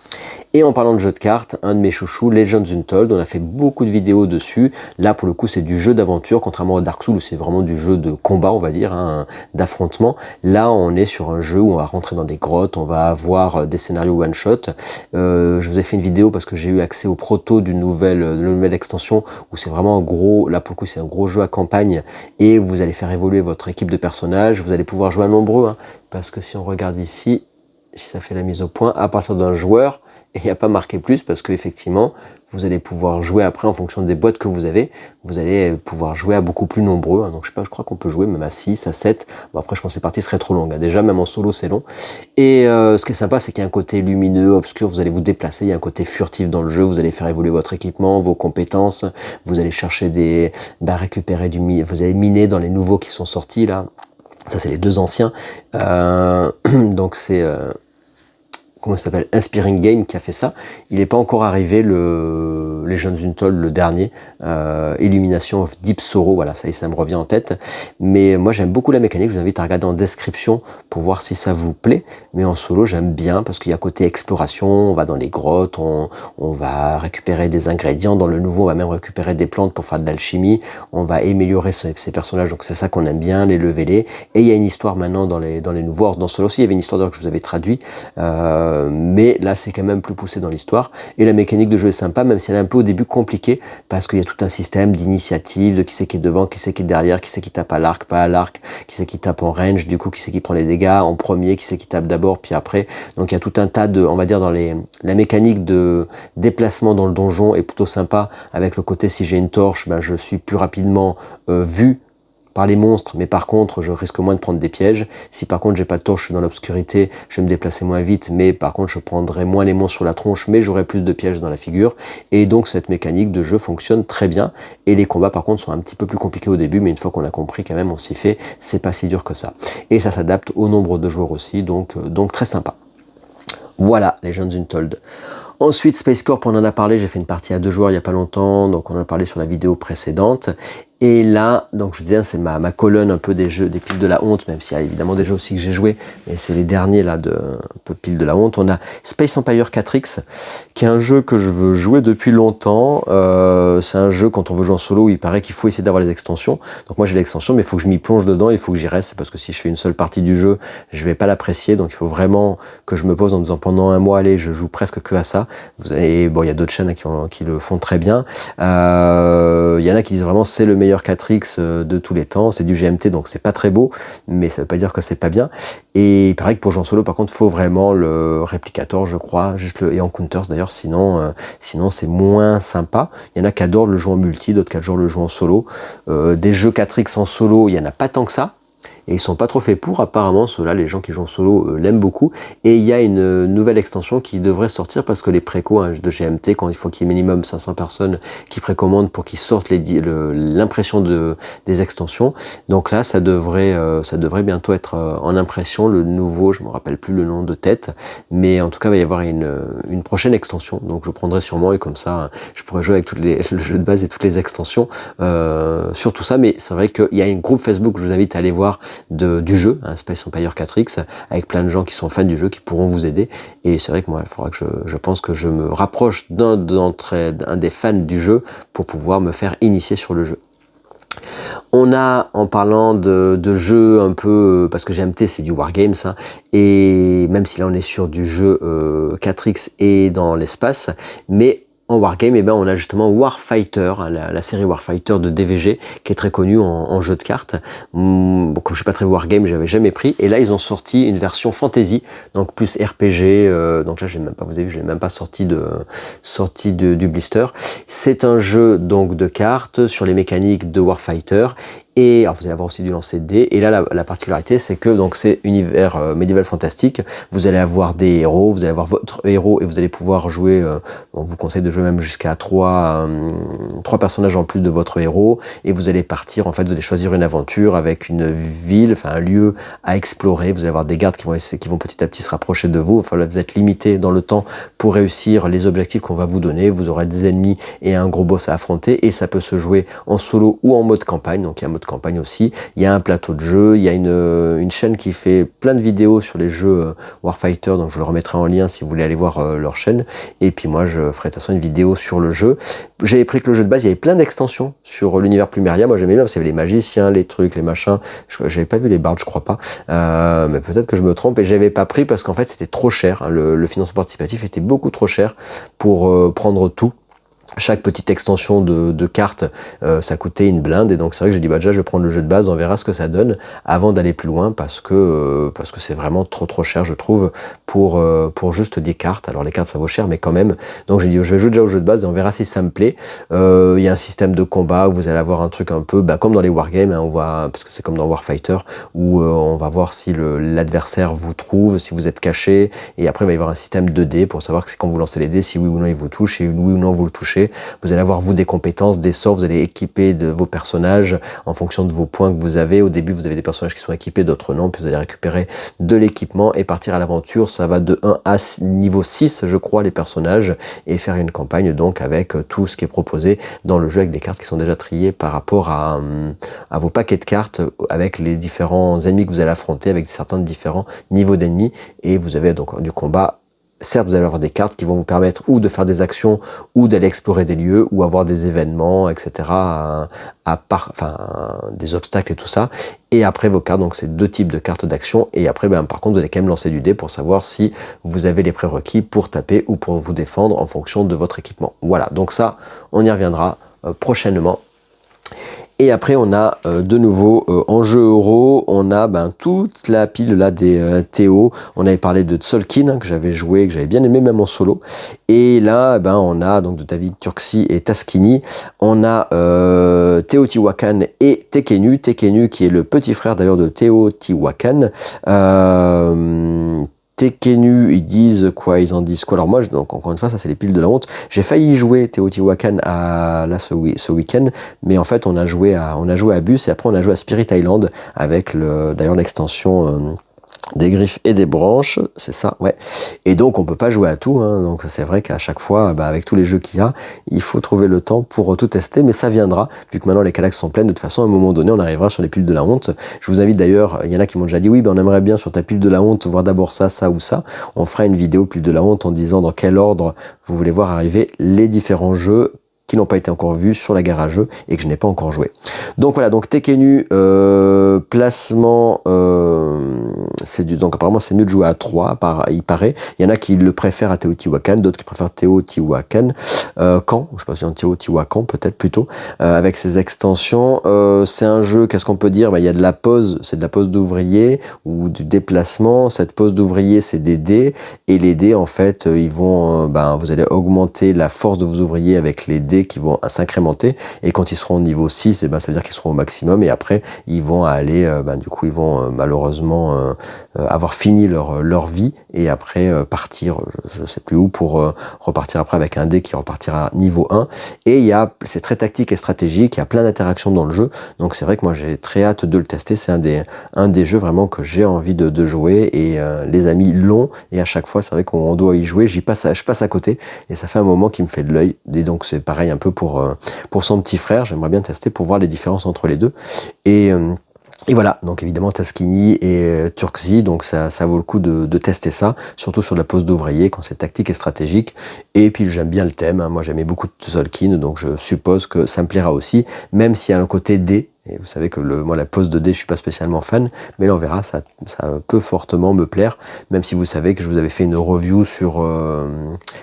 Et en parlant de jeu de cartes, un de mes chouchous, Legends Untold, on a fait beaucoup de vidéos dessus. Là, pour le coup, c'est du jeu d'aventure, contrairement à Dark Souls, où c'est vraiment du jeu de combat, on va dire, hein, d'affrontement. Là, on est sur un jeu où on va rentrer dans des grottes, on va avoir des scénarios one-shot. Je vous ai fait une vidéo parce que j'ai eu accès au proto de la nouvelle extension, où c'est vraiment un gros, là pour le coup, c'est un gros jeu à campagne, et vous allez faire évoluer votre équipe de personnages, vous allez pouvoir jouer à nombreux, hein, parce que si on regarde ici, si ça fait la mise au point, à partir d'un joueur, et il n'y a pas marqué plus parce que effectivement vous allez pouvoir jouer après en fonction des boîtes que vous avez, vous allez pouvoir jouer à beaucoup plus nombreux, hein. Donc je sais pas, je crois qu'on peut jouer même à 6, à 7, bon après je pense que les parties seraient trop longues, hein. Déjà même en solo c'est long, et ce qui est sympa c'est qu'il y a un côté lumineux, obscur, vous allez vous déplacer, il y a un côté furtif dans le jeu, vous allez faire évoluer votre équipement, vos compétences, vous allez chercher récupérer vous allez miner dans les nouveaux qui sont sortis là, ça c'est les 2 anciens, donc c'est... comment ça s'appelle, Inspiring Game qui a fait ça. Il n'est pas encore arrivé le Legends Untold, le dernier, Illumination of Deep Sorrow, voilà, ça y est, ça me revient en tête. Mais moi j'aime beaucoup la mécanique, je vous invite à regarder en description pour voir si ça vous plaît. Mais en solo j'aime bien parce qu'il y a côté exploration, on va dans les grottes, on va récupérer des ingrédients, dans le nouveau on va même récupérer des plantes pour faire de l'alchimie, on va améliorer ces personnages, donc c'est ça qu'on aime bien, les leveler. Et il y a une histoire maintenant dans les nouveaux, alors dans solo aussi il y avait une histoire que je vous avais traduit, mais là c'est quand même plus poussé dans l'histoire, et la mécanique de jeu est sympa, même si elle est un peu au début compliquée, parce qu'il y a tout un système d'initiative, de qui c'est qui est devant, qui c'est qui est derrière, qui c'est qui tape à l'arc, pas à l'arc, qui c'est qui tape en range, du coup qui c'est qui prend les dégâts en premier, qui c'est qui tape d'abord puis après, donc il y a tout un tas de, on va dire, la mécanique de déplacement dans le donjon est plutôt sympa, avec le côté si j'ai une torche, je suis plus rapidement vu par les monstres, mais par contre je risque moins de prendre des pièges. Si par contre j'ai pas de torche, je suis dans l'obscurité, je vais me déplacer moins vite, mais par contre je prendrai moins les monstres sur la tronche, mais j'aurai plus de pièges dans la figure. Et donc cette mécanique de jeu fonctionne très bien, et les combats par contre sont un petit peu plus compliqués au début, mais une fois qu'on a compris quand même, on s'y fait, c'est pas si dur que ça. Et ça s'adapte au nombre de joueurs aussi, donc très sympa. Voilà, Legends Untold. Ensuite, Space Corp, on en a parlé, j'ai fait une partie à 2 joueurs il n'y a pas longtemps, donc on en a parlé sur la vidéo précédente. Et là, donc je disais, c'est ma colonne un peu des jeux, des piles de la honte, même s'il y a évidemment des jeux aussi que j'ai joué, mais c'est les derniers là, un peu piles de la honte. On a Space Empire 4X, qui est un jeu que je veux jouer depuis longtemps. C'est un jeu, quand on veut jouer en solo, où il paraît qu'il faut essayer d'avoir les extensions. Donc moi j'ai l'extension, mais il faut que je m'y plonge dedans, il faut que j'y reste, parce que si je fais une seule partie du jeu, je vais pas l'apprécier, donc il faut vraiment que je me pose en me disant pendant un mois, allez, je joue presque que à ça. Et bon, il y a d'autres chaînes qui le font très bien. Il y en a qui disent vraiment c'est le meilleur 4X de tous les temps, c'est du GMT, donc c'est pas très beau, mais ça veut pas dire que c'est pas bien. Et il paraît que pour jouer en solo, par contre, il faut vraiment le Replicator, je crois, et Encounters d'ailleurs, sinon c'est moins sympa. Il y en a qui adorent le jeu en multi, d'autres qui adorent le jeu en solo. Des jeux 4X en solo, il y en a pas tant que ça. Et ils sont pas trop faits pour, apparemment, ceux-là, les gens qui jouent en solo l'aiment beaucoup. Et il y a une nouvelle extension qui devrait sortir, parce que les précos de GMT, quand il faut qu'il y ait minimum 500 personnes qui précommandent pour qu'ils sortent l'impression des extensions. Donc là, ça devrait bientôt être en impression, le nouveau, je me rappelle plus le nom de tête, mais en tout cas, il va y avoir une prochaine extension. Donc je prendrai sûrement, et comme ça, je pourrais jouer avec le jeu de base et toutes les extensions sur tout ça. Mais c'est vrai qu'il y a un groupe Facebook, je vous invite à aller voir, du jeu, hein, Space Empire 4X, avec plein de gens qui sont fans du jeu, qui pourront vous aider. Et c'est vrai que moi, il faudra que je pense que je me rapproche d'un des fans du jeu pour pouvoir me faire initier sur le jeu. On a, en parlant de jeux un peu, parce que GMT c'est du Wargames, hein, et même si là on est sur du jeu 4X et dans l'espace, mais en Wargame, eh ben, on a justement Warfighter, hein, la série Warfighter de DVG, qui est très connue en jeu de cartes. Bon, comme je suis pas très Wargame, j'avais jamais pris. Et là, ils ont sorti une version fantasy, donc plus RPG. Donc là, j'ai même pas, vous avez vu, je l'ai même pas sorti du blister. C'est un jeu donc de cartes sur les mécaniques de Warfighter. Et alors vous allez avoir aussi du lancer de dés. Et là, la particularité, c'est que donc c'est univers médiéval fantastique. Vous allez avoir des héros, vous allez avoir votre héros et vous allez pouvoir jouer. On vous conseille de jouer même jusqu'à 3 personnages en plus de votre héros. Et vous allez partir. En fait, vous allez choisir une aventure avec une ville, enfin un lieu à explorer. Vous allez avoir des gardes qui vont petit à petit se rapprocher de vous. Enfin, là, vous êtes limité dans le temps pour réussir les objectifs qu'on va vous donner. Vous aurez des ennemis et un gros boss à affronter. Et ça peut se jouer en solo ou en mode campagne. Donc il y a un mode campagne aussi, il y a un plateau de jeu, il y a une chaîne qui fait plein de vidéos sur les jeux Warfighter, donc je le remettrai en lien si vous voulez aller voir leur chaîne, et puis moi je ferai de toute façon une vidéo sur le jeu. J'avais pris que le jeu de base, il y avait plein d'extensions sur l'univers Plumeria, moi j'aimais bien parce qu'il y avait les magiciens, les trucs, les machins, j'avais pas vu les bards je crois pas, mais peut-être que je me trompe, et j'avais pas pris parce qu'en fait c'était trop cher, hein, le financement participatif était beaucoup trop cher pour prendre tout. Chaque petite extension de cartes, ça coûtait une blinde, et donc c'est vrai que j'ai dit bah déjà je vais prendre le jeu de base, on verra ce que ça donne avant d'aller plus loin, parce que c'est vraiment trop cher je trouve pour juste des cartes. Alors les cartes ça vaut cher mais quand même, donc j'ai dit je vais jouer déjà au jeu de base et on verra si ça me plaît. Il y a un système de combat où vous allez avoir un truc un peu comme dans les wargames, hein, on voit, parce que c'est comme dans Warfighter où on va voir si l'adversaire vous trouve, si vous êtes caché, et après il va y avoir un système de dés pour savoir que c'est quand vous lancez les dés si oui ou non il vous touche, et oui ou non vous le touchez. Vous allez avoir vous des compétences, des sorts, vous allez équiper de vos personnages en fonction de vos points que vous avez. Au début vous avez des personnages qui sont équipés, d'autres non, puis vous allez récupérer de l'équipement et partir à l'aventure. Ça va de 1 à niveau 6 je crois les personnages, et faire une campagne donc avec tout ce qui est proposé dans le jeu, avec des cartes qui sont déjà triées par rapport à vos paquets de cartes, avec les différents ennemis que vous allez affronter, avec certains différents niveaux d'ennemis, et vous avez donc du combat. Certes, vous allez avoir des cartes qui vont vous permettre ou de faire des actions, ou d'aller explorer des lieux, ou avoir des événements, etc. Des obstacles et tout ça. Et après vos cartes, donc c'est deux types de cartes d'action. Et après, par contre, vous allez quand même lancer du dé pour savoir si vous avez les prérequis pour taper ou pour vous défendre en fonction de votre équipement. Voilà, donc ça, on y reviendra prochainement. Et après on a de nouveau en jeu euro, on a toute la pile là des Théo. On avait parlé de Tzolk'in, hein, que j'avais joué, que j'avais bien aimé même en solo. Et là on a donc de David Turczi et Taskini. On a Teotihuacan et Tekenu. Tekenu qui est le petit frère d'ailleurs de Teotihuacan. Tekenu, ils disent quoi, ils en disent quoi? Alors moi, donc encore une fois, ça c'est les piles de la honte. J'ai failli jouer Teotihuacan ce week-end, mais en fait on a joué à Bus, et après on a joué à Spirit Island avec d'ailleurs l'extension des griffes et des branches, c'est ça, ouais. Et donc on peut pas jouer à tout, hein, donc c'est vrai qu'à chaque fois, avec tous les jeux qu'il y a, il faut trouver le temps pour tout tester, mais ça viendra, vu que maintenant les calax sont pleines. De toute façon, à un moment donné, on arrivera sur les piles de la honte. Je vous invite d'ailleurs, il y en a qui m'ont déjà dit, oui, on aimerait bien sur ta pile de la honte voir d'abord ça ou ça. On fera une vidéo pile de la honte en disant dans quel ordre vous voulez voir arriver les différents jeux qui n'ont pas été encore vus sur la garageux et que je n'ai pas encore joué. Donc voilà, donc Tekenu, placement, donc apparemment c'est mieux de jouer à 3, il paraît. Il y en a qui le préfèrent à Teotihuacan, d'autres qui préfèrent Teotihuacan, je sais pas si en Teotihuacan peut-être plutôt, avec ses extensions. C'est un jeu, qu'est-ce qu'on peut dire? Il y a de la pose, c'est de la pose d'ouvrier ou du déplacement. Cette pose d'ouvrier, c'est des dés, et les dés en fait, ils vont, vous allez augmenter la force de vos ouvriers avec les dés qui vont s'incrémenter, et quand ils seront au niveau 6, ça veut dire qu'ils seront au maximum, et après ils vont aller, du coup ils vont malheureusement avoir fini leur vie, et après partir, je sais plus où, pour repartir après avec un dé qui repartira niveau 1. Et c'est très tactique et stratégique, il y a plein d'interactions dans le jeu, donc c'est vrai que moi j'ai très hâte de le tester. C'est un des jeux vraiment que j'ai envie de jouer, et les amis l'ont, et à chaque fois c'est vrai qu'on doit y jouer, je passe à côté, et ça fait un moment qui me fait de l'œil, et donc c'est pareil un peu pour son petit frère. J'aimerais bien tester pour voir les différences entre les deux. Et Et voilà, donc évidemment Taskini et Turkzy, donc ça vaut le coup de tester ça, surtout sur la pose d'ouvrier quand c'est tactique et stratégique. Et puis j'aime bien le thème, hein. Moi j'aimais beaucoup Tzolk'in, donc je suppose que ça me plaira aussi, même s'il y a un côté dé. Et vous savez que moi la pose de dé je suis pas spécialement fan, mais là on verra, ça peut fortement me plaire, même si vous savez que je vous avais fait une review sur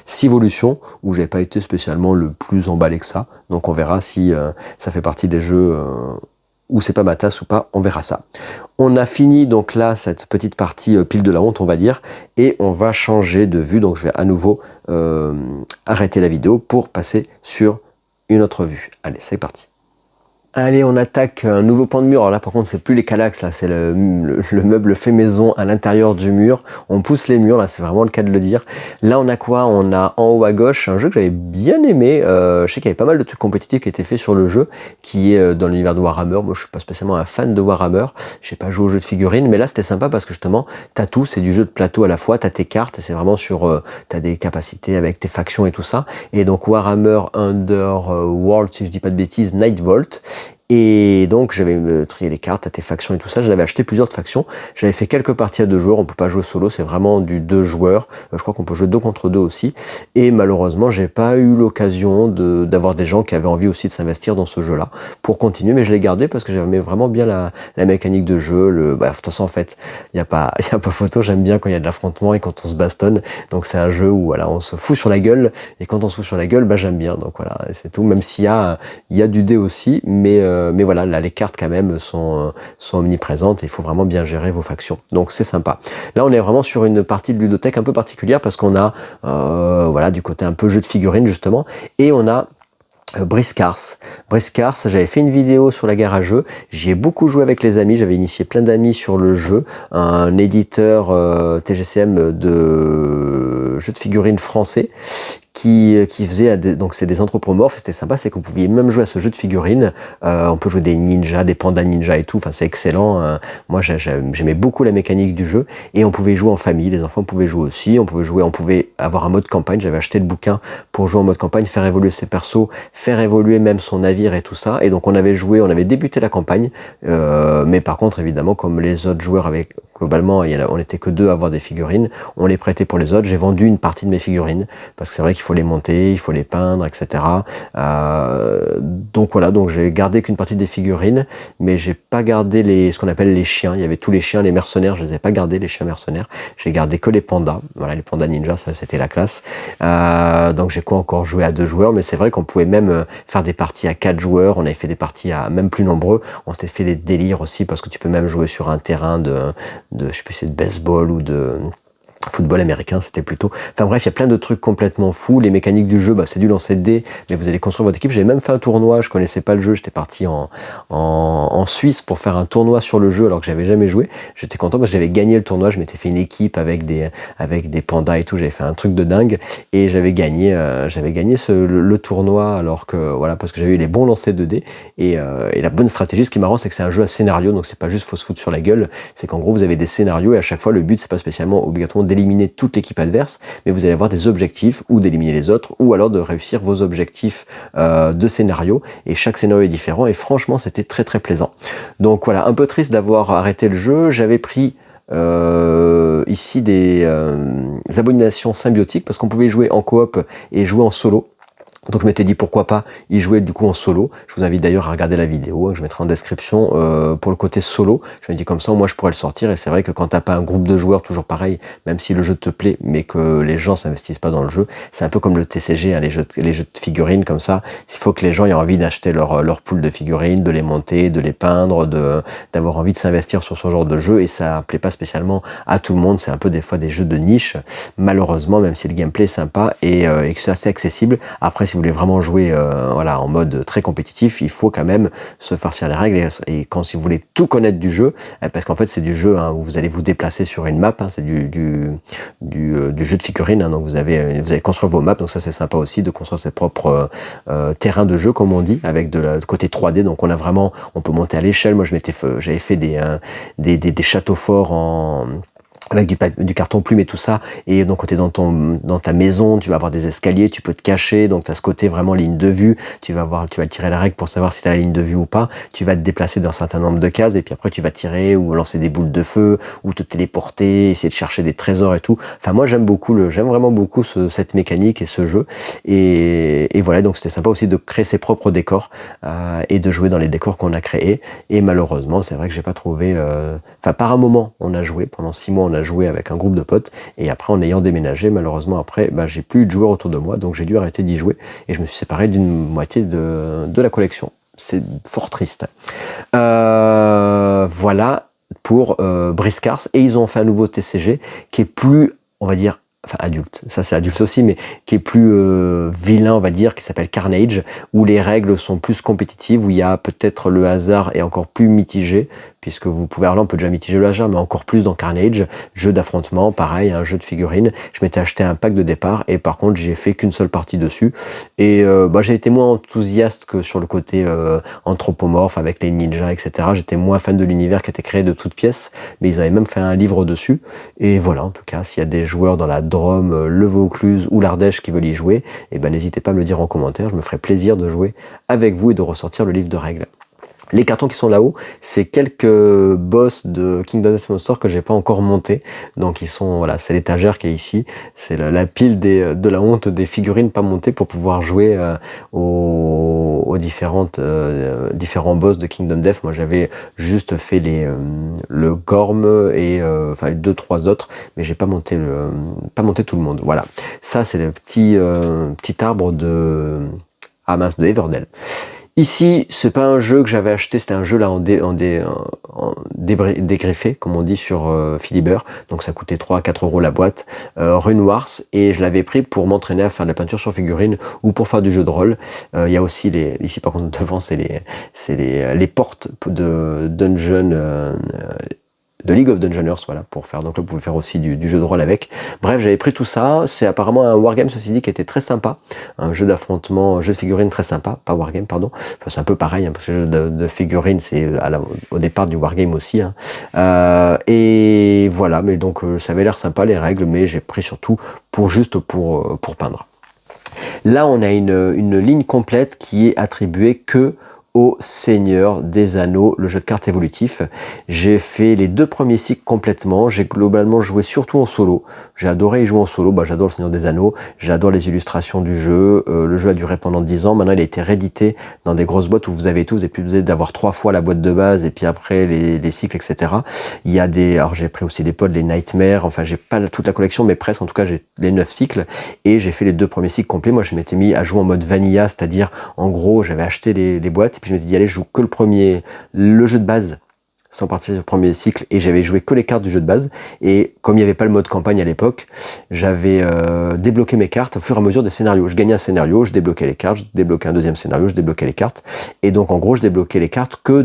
Civolution, où j'avais pas été spécialement le plus emballé que ça. Donc on verra si ça fait partie des jeux ou c'est pas ma tasse ou pas, on verra ça. On a fini donc là cette petite partie pile de la honte, on va dire, et on va changer de vue, donc je vais à nouveau arrêter la vidéo pour passer sur une autre vue. Allez, c'est parti. Allez, on attaque un nouveau pan de mur. Alors là, par contre, c'est plus les Kallax, là, c'est le meuble fait maison à l'intérieur du mur. On pousse les murs, là, c'est vraiment le cas de le dire. Là, on a quoi? On a en haut à gauche un jeu que j'avais bien aimé. Je sais qu'il y avait pas mal de trucs compétitifs qui étaient faits sur le jeu, qui est dans l'univers de Warhammer. Moi, je suis pas spécialement un fan de Warhammer. J'ai pas joué au jeu de figurines, mais là, c'était sympa parce que justement, t'as tout, c'est du jeu de plateau à la fois, t'as tes cartes, et c'est vraiment sur, t'as des capacités avec tes factions et tout ça. Et donc, Warhammer Underworld, si je dis pas de bêtises, Nightvolt. Et donc j'avais trié les cartes à tes factions et tout ça, j'avais acheté plusieurs factions, j'avais fait quelques parties à 2 joueurs, on peut pas jouer solo, c'est vraiment du 2 joueurs, je crois qu'on peut jouer 2 contre 2 aussi, et malheureusement j'ai pas eu l'occasion d'avoir des gens qui avaient envie aussi de s'investir dans ce jeu-là, pour continuer, mais je l'ai gardé parce que j'aimais vraiment bien la mécanique de jeu, de toute façon en fait, il y a pas photo, j'aime bien quand il y a de l'affrontement et quand on se bastonne, donc c'est un jeu où voilà, on se fout sur la gueule, et quand on se fout sur la gueule, j'aime bien, donc voilà, c'est tout, même s'il y a du dé aussi, mais voilà, là les cartes quand même sont omniprésentes et il faut vraiment bien gérer vos factions. Donc c'est sympa. Là on est vraiment sur une partie de ludothèque un peu particulière parce qu'on a voilà, du côté un peu jeu de figurines justement, et on a Briscars, j'avais fait une vidéo sur la gare à jeux, j'y ai beaucoup joué avec les amis, j'avais initié plein d'amis sur le jeu, un éditeur TGCM de jeux de figurines français qui faisait donc c'est des anthropomorphes, c'était sympa, c'est que vous pouviez même jouer à ce jeu de figurines, on peut jouer des ninjas, des pandas ninjas et tout, enfin c'est excellent, moi j'aimais beaucoup la mécanique du jeu, et on pouvait jouer en famille, les enfants pouvaient jouer aussi, on pouvait avoir un mode campagne, j'avais acheté le bouquin pour jouer en mode campagne, faire évoluer ses persos, faire évoluer même son navire et tout ça, et donc on avait débuté la campagne, mais par contre évidemment comme les autres joueurs avaient globalement, on n'était que 2 à avoir des figurines, on les prêtait pour les autres, j'ai vendu une partie de mes figurines, parce que c'est vrai qu'il faut les monter, il faut les peindre, etc. Donc voilà, donc j'ai gardé qu'une partie des figurines, mais j'ai pas gardé ce qu'on appelle les chiens, il y avait tous les chiens, les mercenaires, je les ai pas gardés, les chiens mercenaires, j'ai gardé que les pandas, voilà, les pandas ninja, ça c'était la classe, donc j'ai encore joué à 2 joueurs, mais c'est vrai qu'on pouvait même faire des parties à 4 joueurs, on avait fait des parties à même plus nombreux, on s'était fait des délires aussi, parce que tu peux même jouer sur un terrain de je sais plus, c'est de baseball ou de football américain, c'était plutôt... Enfin bref, il y a plein de trucs complètement fous. Les mécaniques du jeu, c'est du lancer de dés, mais vous allez construire votre équipe. J'avais même fait un tournoi, je connaissais pas le jeu, j'étais parti en Suisse pour faire un tournoi sur le jeu alors que j'avais jamais joué. J'étais content parce que j'avais gagné le tournoi, je m'étais fait une équipe avec des pandas et tout, j'avais fait un truc de dingue, et j'avais gagné le tournoi, alors que voilà, parce que j'avais eu les bons lancers de dés, et la bonne stratégie. Ce qui est marrant, c'est que c'est un jeu à scénario, donc c'est pas juste faut se foutre sur la gueule, c'est qu'en gros vous avez des scénarios, et à chaque fois le but c'est pas spécialement obligatoirement d'éliminer toute l'équipe adverse, mais vous allez avoir des objectifs, ou d'éliminer les autres, ou alors de réussir vos objectifs de scénario, et chaque scénario est différent, et franchement c'était très très plaisant. Donc voilà, un peu triste d'avoir arrêté le jeu. J'avais pris ici des abominations symbiotiques, parce qu'on pouvait jouer en coop et jouer en solo. Donc je m'étais dit pourquoi pas y jouer du coup en solo. Je vous invite d'ailleurs à regarder la vidéo, que je mettrai en description pour le côté solo. Je me dis comme ça, moi je pourrais le sortir, et c'est vrai que quand t'as pas un groupe de joueurs, toujours pareil, même si le jeu te plaît, mais que les gens s'investissent pas dans le jeu, c'est un peu comme le TCG, hein, les jeux de figurines comme ça. Il faut que les gens aient envie d'acheter leur pool de figurines, de les monter, de les peindre, d'avoir envie de s'investir sur ce genre de jeu, et ça plaît pas spécialement à tout le monde. C'est un peu des fois des jeux de niche, malheureusement, même si le gameplay est sympa et que c'est assez accessible. Après, si vous voulez vraiment jouer voilà, en mode très compétitif, il faut quand même se farcir les règles, et si vous voulez tout connaître du jeu, parce qu'en fait c'est du jeu où vous allez vous déplacer sur une map, c'est du jeu de figurines, donc vous allez construire vos maps, donc ça c'est sympa aussi de construire ses propres terrains de jeu, comme on dit, avec de côté 3D, donc on peut monter à l'échelle. Moi j'avais fait des châteaux forts avec du carton plume et tout ça, et donc quand tu es dans ta maison, tu vas avoir des escaliers, tu peux te cacher, donc tu as ce côté vraiment ligne de vue, tu vas tirer la règle pour savoir si tu as la ligne de vue ou pas, tu vas te déplacer dans un certain nombre de cases, et puis après tu vas tirer, ou lancer des boules de feu, ou te téléporter, essayer de chercher des trésors et tout. Enfin moi j'aime vraiment beaucoup cette mécanique et ce jeu, et voilà, donc c'était sympa aussi de créer ses propres décors, et de jouer dans les décors qu'on a créés, et malheureusement c'est vrai que j'ai pas trouvé, par un moment on a joué, pendant 6 mois on a joué avec un groupe de potes, et après en ayant déménagé, malheureusement après j'ai plus eu de joueurs autour de moi, donc j'ai dû arrêter d'y jouer, et je me suis séparé d'une moitié de la collection. C'est fort triste. Voilà pour Briscars, et ils ont fait un nouveau TCG qui est plus, on va dire, adulte, ça c'est adulte aussi, mais qui est plus vilain, on va dire, qui s'appelle Carnage, où les règles sont plus compétitives, où il y a peut-être le hasard est encore plus mitigé, puisque vous pouvez, alors là on peut déjà mitiger le hasard, mais encore plus dans Carnage, jeu d'affrontement, pareil, un jeu de figurines. Je m'étais acheté un pack de départ, et par contre j'ai fait qu'une seule partie dessus, et j'ai été moins enthousiaste que sur le côté anthropomorphe, avec les ninjas, etc. J'étais moins fan de l'univers qui était créé de toutes pièces, mais ils avaient même fait un livre dessus, et voilà, en tout cas, s'il y a des joueurs dans la Drôme, le Vaucluse ou l'Ardèche qui veulent y jouer, n'hésitez pas à me le dire en commentaire, je me ferai plaisir de jouer avec vous et de ressortir le livre de règles. Les cartons qui sont là-haut, c'est quelques boss de Kingdom Death Monster que j'ai pas encore monté. Donc ils sont, voilà, c'est l'étagère qui est ici. C'est la pile de la honte des figurines pas montées pour pouvoir jouer aux différents boss de Kingdom Death. Moi j'avais juste fait le Gorm et 2-3 autres, mais j'ai pas monté tout le monde. Voilà. Ça c'est le petit arbre de Everdell. Ici, c'est pas un jeu que j'avais acheté, c'était un jeu là en dégriffé, comme on dit sur Philibert, donc ça coûtait 3 à 4 euros la boîte, Rune Wars, et je l'avais pris pour m'entraîner à faire de la peinture sur figurine ou pour faire du jeu de rôle. Il y a aussi ici par contre devant c'est les portes de Dungeon, de League of Dungeoners, voilà, pour faire, donc là vous pouvez faire aussi du jeu de rôle avec. Bref, j'avais pris tout ça, c'est apparemment un wargame, ceci dit, qui était très sympa, un jeu d'affrontement, un jeu de figurines très sympa, pas wargame, pardon, enfin c'est un peu pareil, parce que le jeu de figurines, c'est au départ du wargame aussi, et voilà, mais donc ça avait l'air sympa les règles, mais j'ai pris surtout pour peindre. Là, on a une ligne complète qui est attribuée que au Seigneur des Anneaux, le jeu de cartes évolutif. J'ai fait les 2 premiers cycles complètement, j'ai globalement joué surtout en solo, j'ai adoré y jouer en solo, j'adore le Seigneur des Anneaux, j'adore les illustrations du jeu, le jeu a duré pendant 10 ans, maintenant il a été réédité dans des grosses boîtes où vous avez tout, vous n'avez plus besoin d'avoir 3 fois la boîte de base et puis après les cycles, etc. Il y a alors j'ai pris aussi les pods, les Nightmares, enfin j'ai pas toute la collection, mais presque, en tout cas j'ai les 9 cycles, et j'ai fait les 2 premiers cycles complets. Moi je m'étais mis à jouer en mode vanilla, c'est-à-dire en gros j'avais acheté les boîtes, puis je me suis dit allez, je joue que le jeu de base, sans partir du premier cycle, et j'avais joué que les cartes du jeu de base, et comme il n'y avait pas le mode campagne à l'époque, j'avais débloqué mes cartes au fur et à mesure des scénarios. Je gagnais un scénario, je débloquais les cartes, je débloquais un deuxième scénario, je débloquais les cartes, et donc en gros je débloquais les cartes que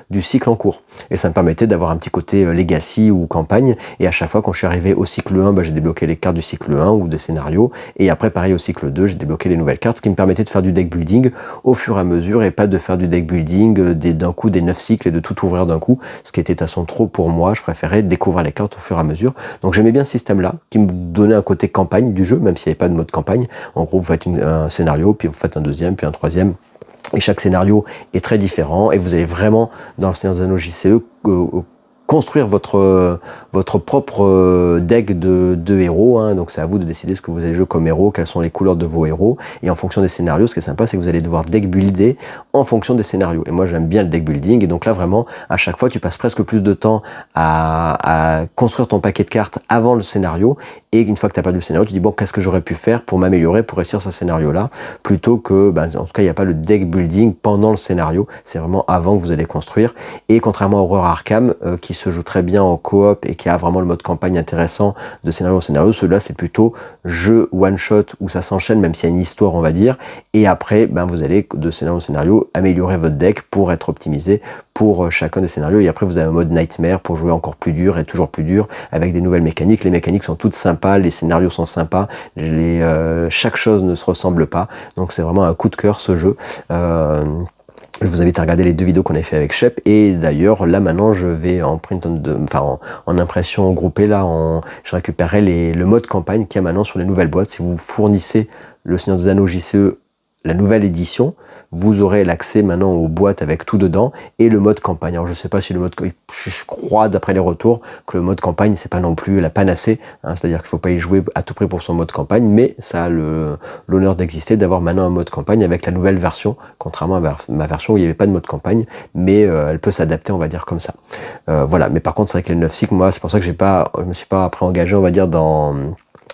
du cycle en cours, et ça me permettait d'avoir un petit côté legacy ou campagne, et à chaque fois quand je suis arrivé au cycle 1, j'ai débloqué les cartes du cycle 1 ou des scénarios, et après pareil au cycle 2, j'ai débloqué les nouvelles cartes, ce qui me permettait de faire du deck building au fur et à mesure, et pas de faire du deck building d'un coup des 9 cycles et de tout ouvrir d'un coup, ce qui était de toute façon trop pour moi. Je préférais découvrir les cartes au fur et à mesure. Donc j'aimais bien ce système-là, qui me donnait un côté campagne du jeu, même s'il n'y avait pas de mode campagne. En gros, vous faites un scénario, puis vous faites un deuxième, puis un troisième. Et chaque scénario est très différent, et vous allez vraiment, dans le Seigneur des Anneaux JCE, construire votre propre deck de héros, donc c'est à vous de décider ce que vous allez jouer comme héros, quelles sont les couleurs de vos héros, et en fonction des scénarios, ce qui est sympa, c'est que vous allez devoir deck builder en fonction des scénarios, et moi j'aime bien le deck building, et donc là vraiment, à chaque fois tu passes presque plus de temps à construire ton paquet de cartes avant le scénario, et une fois que tu as perdu le scénario, tu dis bon, qu'est-ce que j'aurais pu faire pour m'améliorer, pour réussir ce scénario-là, plutôt que, en tout cas il n'y a pas le deck building pendant le scénario, c'est vraiment avant que vous allez construire, et contrairement à Horror Arkham, qui se joue très bien en coop et qui a vraiment le mode campagne intéressant de scénario en scénario, celui-là c'est plutôt jeu one shot où ça s'enchaîne même s'il y a une histoire on va dire, et après vous allez de scénario en scénario améliorer votre deck pour être optimisé pour chacun des scénarios, et après vous avez un mode Nightmare pour jouer encore plus dur et toujours plus dur avec des nouvelles mécaniques. Les mécaniques sont toutes sympas, les scénarios sont sympas, chaque chose ne se ressemble pas, donc c'est vraiment un coup de cœur ce jeu. Je vous invite à regarder les 2 vidéos qu'on a fait avec Shep. Et d'ailleurs, là maintenant, je vais en en impression groupée, là, je récupérerai le mode campagne qu'il y a maintenant sur les nouvelles boîtes. Si vous fournissez le Seigneur des Anneaux JCE, la nouvelle édition, vous aurez l'accès maintenant aux boîtes avec tout dedans et le mode campagne. Alors je sais pas si le mode, je crois d'après les retours que le mode campagne c'est pas non plus la panacée, hein, c'est-à-dire qu'il faut pas y jouer à tout prix pour son mode campagne, mais ça a l'honneur d'exister, d'avoir maintenant un mode campagne avec la nouvelle version, contrairement à ma version où il n'y avait pas de mode campagne, mais elle peut s'adapter, on va dire comme ça. Voilà, mais par contre c'est vrai que les 9 cycles, moi c'est pour ça que je me suis pas après engagé, on va dire, dans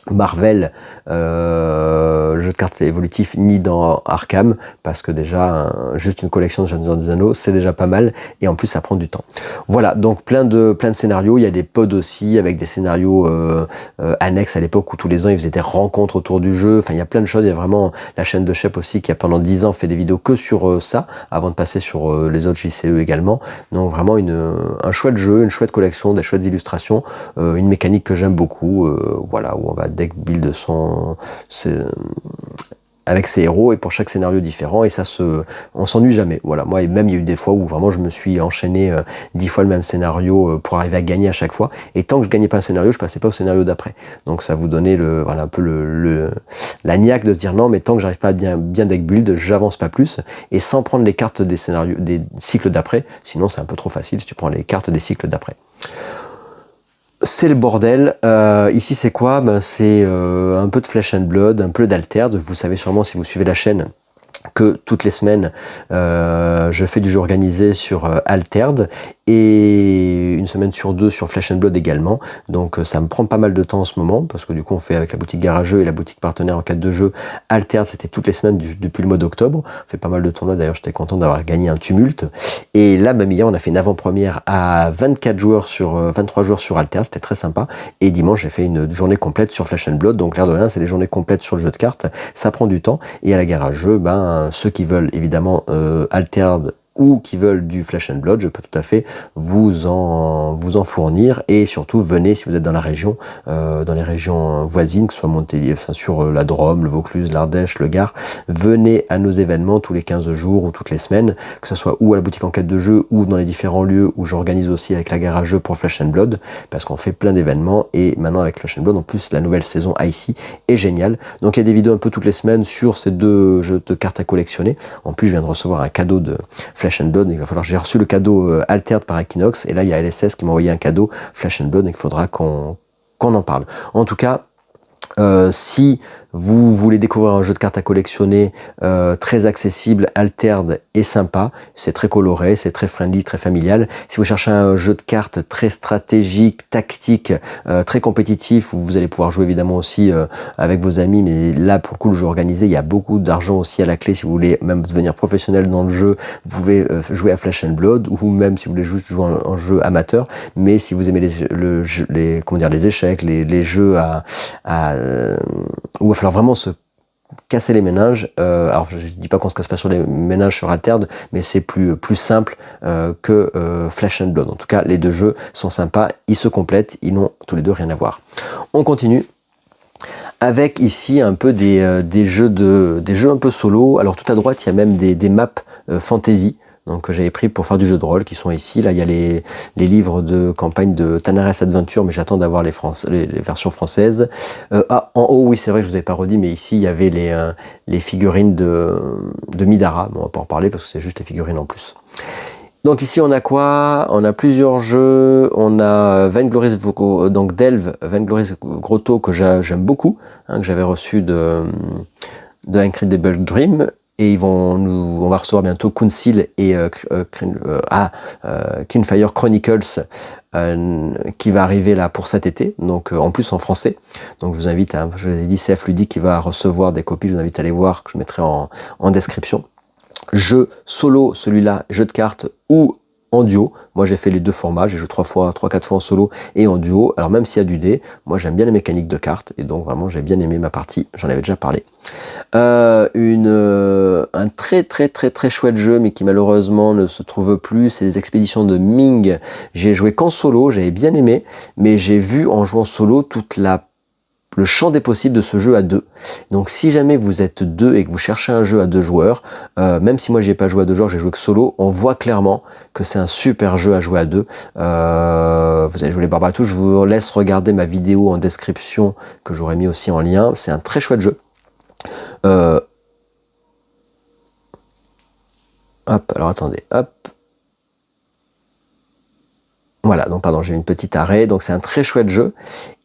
Marvel, jeu de cartes évolutif, ni dans Arkham, parce que déjà juste une collection de Seigneur des Anneaux c'est déjà pas mal, et en plus ça prend du temps. Voilà, donc plein de scénarios. Il y a des pods aussi avec des scénarios annexes à l'époque où tous les ans ils faisaient des rencontres autour du jeu. Enfin il y a plein de choses. Il y a vraiment la chaîne de Shep aussi qui a pendant 10 ans fait des vidéos que sur ça, avant de passer sur les autres JCE également. Donc vraiment un chouette jeu, une chouette collection, des chouettes illustrations, une mécanique que j'aime beaucoup, voilà, où on va deck build avec ses héros et pour chaque scénario différent, et on s'ennuie jamais. Voilà, moi même il y a eu des fois où vraiment je me suis enchaîné 10 fois le même scénario pour arriver à gagner à chaque fois, et tant que je gagnais pas un scénario, je passais pas au scénario d'après. Donc ça vous donnait un peu la niaque de se dire non, mais tant que j'arrive pas à bien deck build, j'avance pas plus, et sans prendre les cartes des scénarios, des cycles d'après, sinon c'est un peu trop facile si tu prends les cartes des cycles d'après. C'est le bordel. Ici c'est quoi? C'est un peu de Flesh and Blood, un peu d'Altered. Vous savez sûrement si vous suivez la chaîne que toutes les semaines je fais du jeu organisé sur Altered, et une semaine sur 2 sur Flesh and Blood également. Donc ça me prend pas mal de temps en ce moment, parce que du coup on fait avec la boutique Garageux et la boutique partenaire en 4 de jeu. Altered c'était toutes les semaines depuis le mois d'octobre. On fait pas mal de tournois, d'ailleurs j'étais content d'avoir gagné un tumulte. Et là même hier on a fait une avant-première à 23 joueurs sur Altered, c'était très sympa. Et dimanche j'ai fait une journée complète sur Flesh and Blood. Donc l'air de rien, c'est des journées complètes sur le jeu de cartes, ça prend du temps. Et à la Garageux, ceux qui veulent évidemment Altered ou qui veulent du Flesh and Blood, je peux tout à fait vous en fournir. Et surtout venez si vous êtes dans la région, dans les régions voisines, que ce soit Montpellier, enfin sur la Drôme, le Vaucluse, l'Ardèche, le Gard, venez à nos événements tous les 15 jours ou toutes les semaines, que ce soit ou à la boutique en 4 de jeu ou dans les différents lieux où j'organise aussi avec la Garageux pour Flesh and Blood, parce qu'on fait plein d'événements. Et maintenant avec Flesh and Blood, en plus la nouvelle saison Icy est géniale. Donc il y a des vidéos un peu toutes les semaines sur ces 2 jeux de cartes à collectionner. En plus je viens de recevoir un cadeau de Flesh and Blood, il va falloir, j'ai reçu le cadeau Altered par Equinox, et là il y a LSS qui m'a envoyé un cadeau Flesh and Blood, et il faudra qu'on en parle. En tout cas, si vous voulez découvrir un jeu de cartes à collectionner très accessible, Altered et sympa, c'est très coloré, c'est très friendly, très familial. Si vous cherchez un jeu de cartes très stratégique, tactique, très compétitif, où vous allez pouvoir jouer évidemment aussi avec vos amis, mais là pour le coup le jeu organisé, il y a beaucoup d'argent aussi à la clé. Si vous voulez même devenir professionnel dans le jeu, vous pouvez jouer à Flesh and Blood, ou même si vous voulez juste jouer en jeu amateur. Mais si vous aimez les échecs, les jeux où il va falloir vraiment se casser les méninges. Alors je dis pas qu'on se casse pas sur les méninges sur Altered, mais c'est plus simple que Flesh and Blood. En tout cas, les 2 jeux sont sympas, ils se complètent, ils n'ont tous les 2 rien à voir. On continue avec ici un peu des jeux un peu solo. Alors tout à droite, il y a même des maps fantasy. Donc que j'avais pris pour faire du jeu de rôle, qui sont ici. Là il y a les livres de campagne de Tanares Adventure, mais j'attends d'avoir les versions françaises. En haut, oui c'est vrai que je vous avais pas redit, mais ici il y avait les figurines de Midara. Bon, on va pas en parler parce que c'est juste les figurines en plus. Donc ici on a quoi? On a plusieurs jeux. On a Vainglorious, donc Delve, Vainglorious Grotto, que j'aime beaucoup, que j'avais reçu de Incredible Dream. Et on va recevoir bientôt Council et Kinfire Chronicles qui va arriver là pour cet été, donc en plus en français. Donc je vous invite je vous ai dit, CF Ludique qui va recevoir des copies, je vous invite à aller voir, que je mettrai en description. Jeu solo, celui-là, jeu de cartes ou en duo. Moi j'ai fait les 2 formats, j'ai joué 3-4 fois en solo et en duo. Alors même s'il y a du dé, moi j'aime bien les mécaniques de cartes, et donc vraiment j'ai bien aimé ma partie, j'en avais déjà parlé. Un très chouette jeu, mais qui malheureusement ne se trouve plus, c'est les expéditions de Ming. J'ai joué qu'en solo, j'avais bien aimé, mais j'ai vu en jouant solo toute la le champ des possibles de ce jeu à deux. Donc si jamais vous êtes deux et que vous cherchez un jeu à 2 joueurs, même si moi j'ai pas joué à 2 joueurs, j'ai joué que solo, on voit clairement que c'est un super jeu à jouer à 2. Vous allez jouer les barbares et tout, je vous laisse regarder ma vidéo en description que j'aurais mis aussi en lien. C'est un très chouette jeu. Hop, alors attendez, hop. Voilà, donc pardon, j'ai eu une petite arrêt, donc c'est un très chouette jeu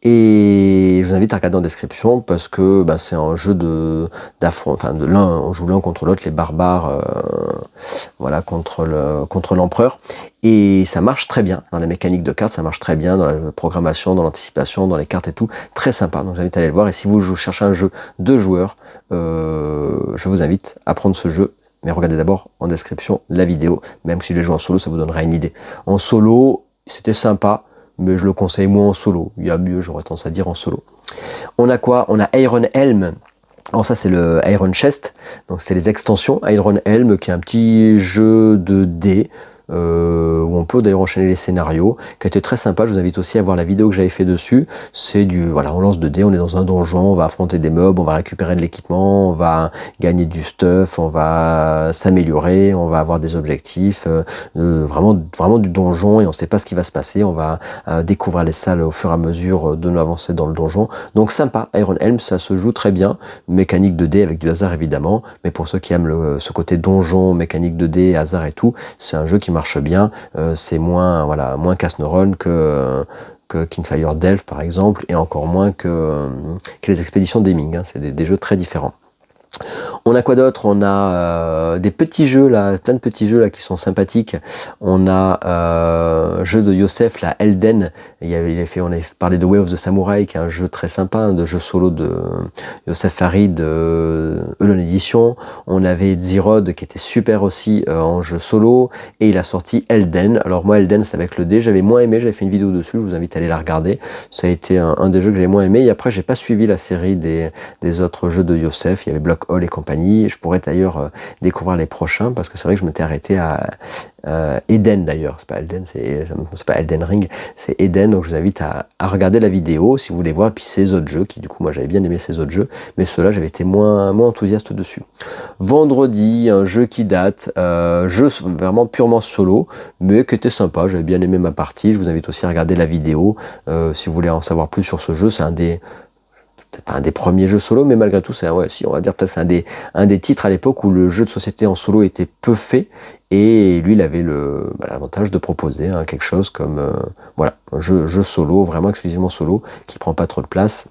et je vous invite à regarder en description parce que bah, c'est un jeu d'affront, enfin de l'un, on joue l'un contre l'autre, les barbares, voilà, contre l'empereur et ça marche très bien dans la mécanique de cartes, ça marche très bien dans la programmation, dans l'anticipation, dans les cartes et tout, très sympa. Donc j'invite à aller le voir et si vous cherchez un jeu de joueurs, je vous invite à prendre ce jeu. Mais regardez d'abord en description la vidéo, même si je l'ai joué en solo, ça vous donnera une idée. En solo, c'était sympa, mais je le conseille moins en solo. Il y a mieux, j'aurais tendance à dire en solo. On a quoi? On a Iron Helm. Alors ça, c'est le Iron Chest. Donc c'est les extensions. Iron Helm, qui est un petit jeu de dés. Où on peut d'ailleurs enchaîner les scénarios, qui était très sympa. Je vous invite aussi à voir la vidéo que j'avais fait dessus. C'est voilà, on lance 2 dés, on est dans un donjon, on va affronter des mobs, on va récupérer de l'équipement, on va gagner du stuff, on va s'améliorer, on va avoir des objectifs, vraiment du donjon et on sait pas ce qui va se passer. On va découvrir les salles au fur et à mesure de nous avancer dans le donjon. Donc sympa, Iron Helm, ça se joue très bien. Mécanique de dés avec du hasard évidemment, mais pour ceux qui aiment ce côté donjon, mécanique de dés, hasard et tout, c'est un jeu qui marche bien, c'est moins casse-neurones que Kingfire Delve par exemple, et encore moins que les expéditions d'Hemming, hein. C'est des jeux très différents. On a quoi d'autre? On a des petits jeux là, plein de petits jeux là qui sont sympathiques. On a jeu de Youssef, là, Elden. On avait parlé de Way of the Samurai, qui est un jeu très sympa, un jeu solo de Youssef Farid, Elon Edition. On avait Zerod qui était super aussi en jeu solo. Et il a sorti Elden. Alors moi, Elden, c'est avec le dé. J'avais moins aimé, j'avais fait une vidéo dessus. Je vous invite à aller la regarder. Ça a été un des jeux que j'avais moins aimé. Et après, j'ai pas suivi la série des autres jeux de Youssef. Il y avait Block Hall et compagnie. Je pourrais d'ailleurs découvrir les prochains parce que c'est vrai que je m'étais arrêté à Eden d'ailleurs. C'est pas Elden, c'est pas Elden Ring, c'est Eden. Donc je vous invite à regarder la vidéo si vous voulez voir. Puis ces autres jeux qui du coup moi j'avais bien aimé ces autres jeux, mais ceux-là j'avais été moins enthousiaste dessus. Vendredi, un jeu qui date, jeu vraiment purement solo, mais qui était sympa. J'avais bien aimé ma partie. Je vous invite aussi à regarder la vidéo si vous voulez en savoir plus sur ce jeu. C'est peut-être pas un des premiers jeux solo, mais malgré tout, si on va dire peut-être c'est un des titres à l'époque où le jeu de société en solo était peu fait, et lui, il avait l'avantage de proposer quelque chose comme un jeu solo, vraiment exclusivement solo, qui prend pas trop de place.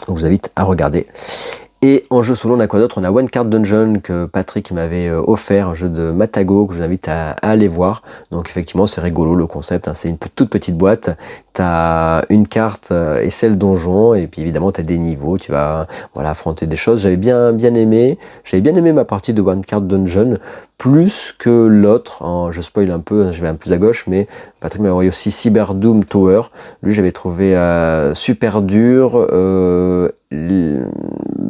Donc je vous invite à regarder. Et en jeu solo, on a quoi d'autre? On a One Card Dungeon que Patrick m'avait offert, un jeu de Matago que je vous invite à aller voir. Donc effectivement, c'est rigolo le concept, hein. C'est une toute petite boîte. Tu as une carte et c'est le donjon. Et puis évidemment, tu as des niveaux. Tu vas affronter des choses. J'avais bien aimé. J'avais bien aimé ma partie de One Card Dungeon plus que l'autre. Je spoil un peu, je vais un peu plus à gauche, mais Patrick m'a envoyé aussi Cyber Doom Tower. Lui, j'avais trouvé super dur.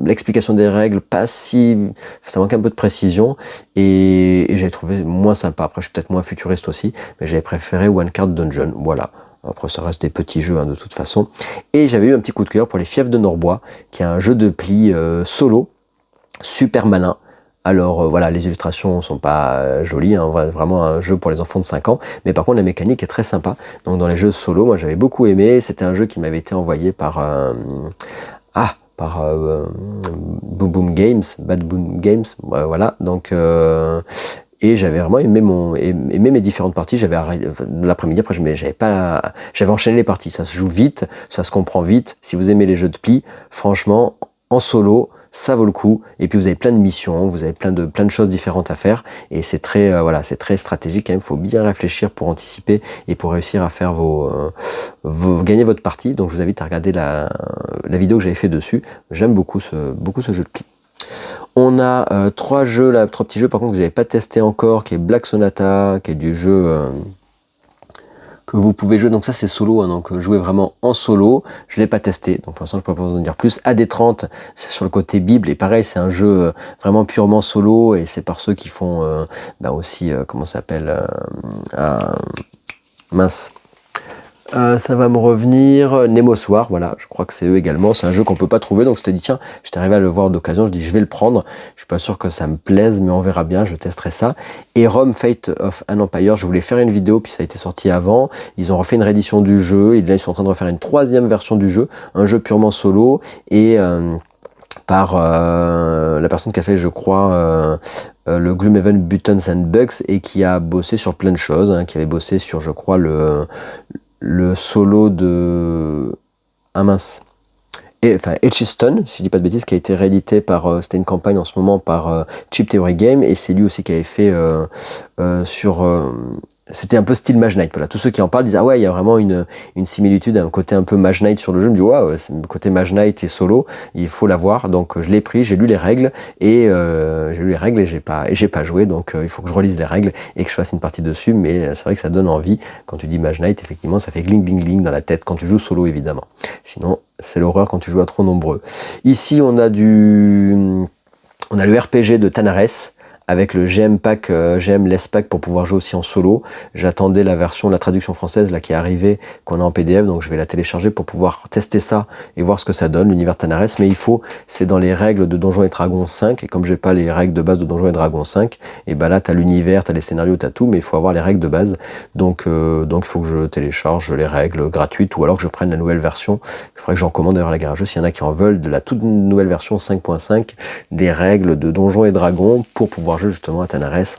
L'explication des règles, ça manque un peu de précision et j'avais trouvé moins sympa. Après, je suis peut-être moins futuriste aussi, mais j'avais préféré One Card Dungeon. Voilà. Après, ça reste des petits jeux de toute façon. Et j'avais eu un petit coup de cœur pour les Fiefs de Norbois, qui est un jeu de pli solo, super malin. Alors voilà, les illustrations sont pas jolies, hein, vraiment un jeu pour les enfants de 5 ans, mais par contre la mécanique est très sympa. Donc dans les jeux solo, moi j'avais beaucoup aimé. C'était un jeu qui m'avait été envoyé par Boom Boom Games, Bad Boom Games, voilà. Donc et j'avais vraiment aimé mes différentes parties. J'avais l'après-midi, après j'avais enchaîné les parties. Ça se joue vite, ça se comprend vite. Si vous aimez les jeux de pli, franchement, en solo, ça vaut le coup. Et puis vous avez plein de missions, vous avez plein de choses différentes à faire. Et c'est très c'est très stratégique quand même. Il faut bien réfléchir pour anticiper et pour réussir à faire gagner votre partie. Donc je vous invite à regarder la vidéo que j'avais fait dessus. J'aime beaucoup ce jeu de pli. On a 3 petits jeux par contre que j'avais pas testé encore, qui est Black Sonata, qui est du jeu que vous pouvez jouer. Donc ça c'est solo, hein, donc jouer vraiment en solo. Je l'ai pas testé, donc pour l'instant je peux pas vous en dire plus. AD30, c'est sur le côté Bible et pareil c'est un jeu vraiment purement solo et c'est par ceux qui font comment ça s'appelle mince. Ça va me revenir. Nemo Soir, voilà, je crois que c'est eux également. C'est un jeu qu'on peut pas trouver, donc je t'ai dit tiens, j'étais arrivé à le voir d'occasion, je dis je vais le prendre. Je suis pas sûr que ça me plaise, mais on verra bien, je testerai ça. Et Rome Fate of an Empire, je voulais faire une vidéo, puis ça a été sorti avant. Ils ont refait une réédition du jeu, et là ils sont en train de refaire une 3e version du jeu, un jeu purement solo, et par la personne qui a fait, je crois, le Gloomhaven Buttons and Bugs, et qui a bossé sur plein de choses, hein, qui avait bossé sur, je crois, le solo de... Ah mince. Enfin, Etchiston, si je dis pas de bêtises, qui a été réédité par... c'était une campagne en ce moment par Cheap Theory Game, et c'est lui aussi qui avait fait sur... c'était un peu style Mage Knight. Voilà. Tous ceux qui en parlent disent ah ouais, il y a vraiment une similitude, un côté un peu Mage Knight sur le jeu. Je me dis ouais, c'est le côté Mage Knight et solo, il faut l'avoir. Donc je l'ai pris, j'ai lu les règles et j'ai pas joué. Donc il faut que je relise les règles et que je fasse une partie dessus. Mais c'est vrai que ça donne envie. Quand tu dis Mage Knight, effectivement, ça fait gling gling gling dans la tête quand tu joues solo évidemment. Sinon c'est l'horreur quand tu joues à trop nombreux. Ici on a le RPG de Tanares, avec le GM Pack, GM Less Pack pour pouvoir jouer aussi en solo. J'attendais la traduction française là qui est arrivée, qu'on a en PDF, donc je vais la télécharger pour pouvoir tester ça et voir ce que ça donne, l'univers Tanares. Mais c'est dans les règles de Donjons et Dragons 5, et comme j'ai pas les règles de base de Donjons et Dragons 5, et ben là t'as l'univers, t'as les scénarios, t'as tout, mais il faut avoir les règles de base. Donc il faut que je télécharge les règles gratuites, ou alors que je prenne la nouvelle version. Il faudrait que j'en commande d'ailleurs à la garage s'il y en a qui en veulent, de la toute nouvelle version 5.5 des règles de Donjons et Dragons pour pouvoir jouer justement à Tanares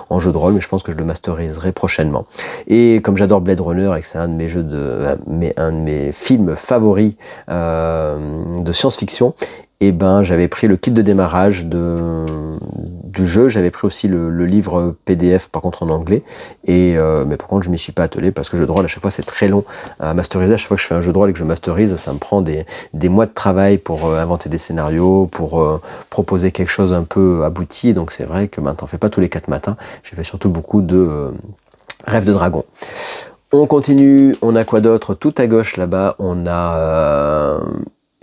en jeu de rôle, mais je pense que je le masteriserai prochainement. Et comme j'adore Blade Runner et que c'est un de mes un de mes films favoris de science-fiction, et ben j'avais pris le kit de démarrage du jeu, j'avais pris aussi le livre PDF par contre en anglais, mais par contre je m'y suis pas attelé parce que le jeu de rôle à chaque fois c'est très long à masteriser. À chaque fois que je fais un jeu de rôle et que je masterise, ça me prend des mois de travail pour inventer des scénarios, pour proposer quelque chose un peu abouti. Donc c'est vrai que t'en fais pas tous les 4 matins. J'ai fait surtout beaucoup de Rêves de Dragon. On continue, on a quoi d'autre? Tout à gauche là-bas, on a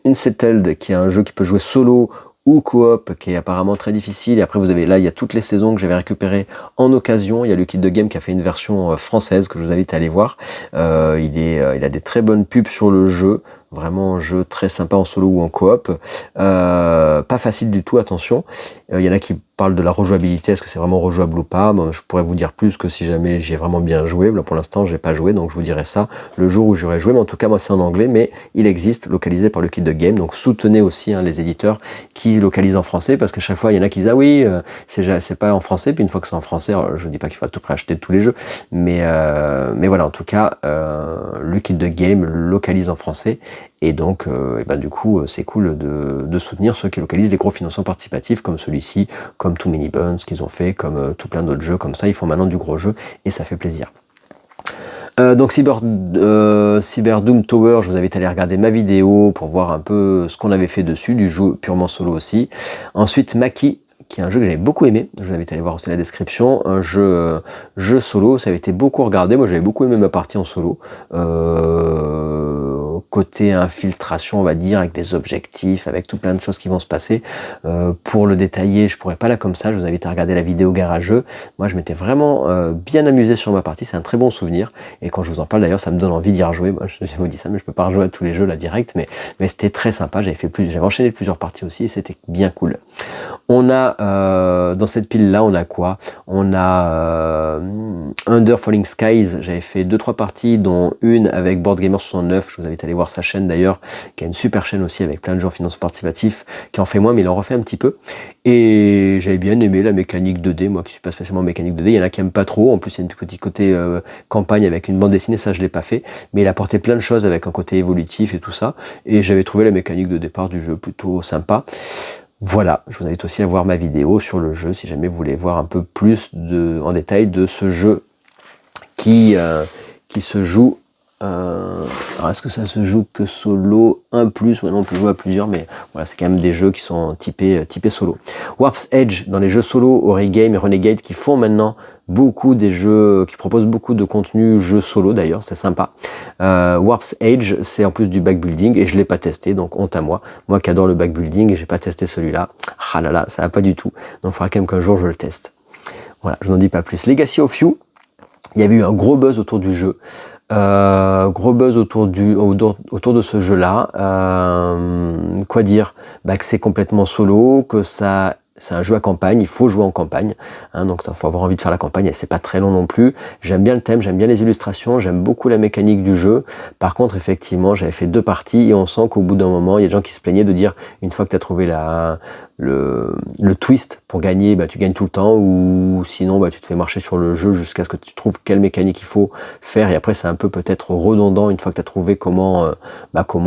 Unsettled, qui est un jeu qui peut jouer solo ou coop, qui est apparemment très difficile. Et après vous avez là, il y a toutes les saisons que j'avais récupérées en occasion. Il y a le Kit de Game qui a fait une version française que je vous invite à aller voir. Il a des très bonnes pubs sur le jeu. Vraiment un jeu très sympa en solo ou en coop. Pas facile du tout, attention. Il y en a qui parlent de la rejouabilité, est-ce que c'est vraiment rejouable ou pas? Bon, je pourrais vous dire plus que si jamais j'y ai vraiment bien joué. Là, pour l'instant, j'ai pas joué, donc je vous dirai ça le jour où j'aurai joué. Mais en tout cas, moi, c'est en anglais, mais il existe, localisé par le Kit de Game. Donc soutenez aussi les éditeurs qui localisent en français, parce qu'à chaque fois, il y en a qui disent ah oui, c'est pas en français. Puis une fois que c'est en français, alors, je dis pas qu'il faut à tout prix acheter tous les jeux, mais voilà, en tout cas, le Kit de Game localise en français. Et donc, du coup, c'est cool de soutenir ceux qui localisent les gros financements participatifs comme celui-ci, comme Too Many Buns qu'ils ont fait, comme tout plein d'autres jeux comme ça. Ils font maintenant du gros jeu et ça fait plaisir. Donc Cyber Doom Tower, je vous invite à aller regarder ma vidéo pour voir un peu ce qu'on avait fait dessus, du jeu purement solo aussi. Ensuite, Maki, qui est un jeu que j'avais beaucoup aimé, je vous invite à aller voir aussi la description, un jeu solo, ça avait été beaucoup regardé, moi j'avais beaucoup aimé ma partie en solo, côté infiltration on va dire, avec des objectifs, avec tout plein de choses qui vont se passer. Pour le détailler, je pourrais pas là comme ça, je vous invite à regarder la vidéo Garageux. Moi je m'étais vraiment bien amusé sur ma partie, c'est un très bon souvenir, et quand je vous en parle d'ailleurs ça me donne envie d'y rejouer. Moi je vous dis ça, mais je peux pas rejouer à tous les jeux là direct, mais c'était très sympa, j'avais enchaîné plusieurs parties aussi et c'était bien cool. On a dans cette pile là, on a quoi? On a Under Falling Skies, j'avais fait 2-3 parties dont une avec Board Gamer 69, je vous invite à aller voir sa chaîne d'ailleurs, qui a une super chaîne aussi avec plein de gens en financement participatif, qui en fait moins mais il en refait un petit peu, et j'avais bien aimé la mécanique 2D, moi qui suis pas spécialement mécanique 2D, il y en a qui aiment pas trop, en plus il y a un petit côté campagne avec une bande dessinée, ça je l'ai pas fait, mais il apportait plein de choses avec un côté évolutif et tout ça, et j'avais trouvé la mécanique de départ du jeu plutôt sympa. Voilà, je vous invite aussi à voir ma vidéo sur le jeu si jamais vous voulez voir un peu plus en détail de ce jeu qui se joue. Alors est-ce que ça se joue que solo? Un plus, ouais, non, on peut jouer à plusieurs, mais voilà, c'est quand même des jeux qui sont typés solo. Warp's Edge, dans les jeux solo, Origame et Renegade qui font maintenant beaucoup des jeux, qui proposent beaucoup de contenu jeux solo d'ailleurs, c'est sympa. Warp's Edge, c'est en plus du backbuilding et je l'ai pas testé, donc honte à moi. Moi qui adore le backbuilding et j'ai pas testé celui-là. Ah là là, ça va pas du tout. Donc il faudra quand même qu'un jour je le teste. Voilà, je n'en dis pas plus. Legacy of You, il y avait eu un gros buzz autour du jeu. Gros buzz autour de ce jeu-là. Quoi dire? Bah, que c'est complètement solo, que c'est un jeu à campagne, il faut jouer en campagne, hein, donc il faut avoir envie de faire la campagne, et c'est pas très long non plus. J'aime bien le thème, j'aime bien les illustrations, j'aime beaucoup la mécanique du jeu. Par contre, effectivement, j'avais fait 2 parties et on sent qu'au bout d'un moment, il y a des gens qui se plaignaient de dire, une fois que tu as trouvé le twist pour gagner, bah, tu gagnes tout le temps, ou sinon bah, tu te fais marcher sur le jeu jusqu'à ce que tu trouves quelle mécanique il faut faire, et après c'est un peu peut-être redondant une fois que tu as trouvé comment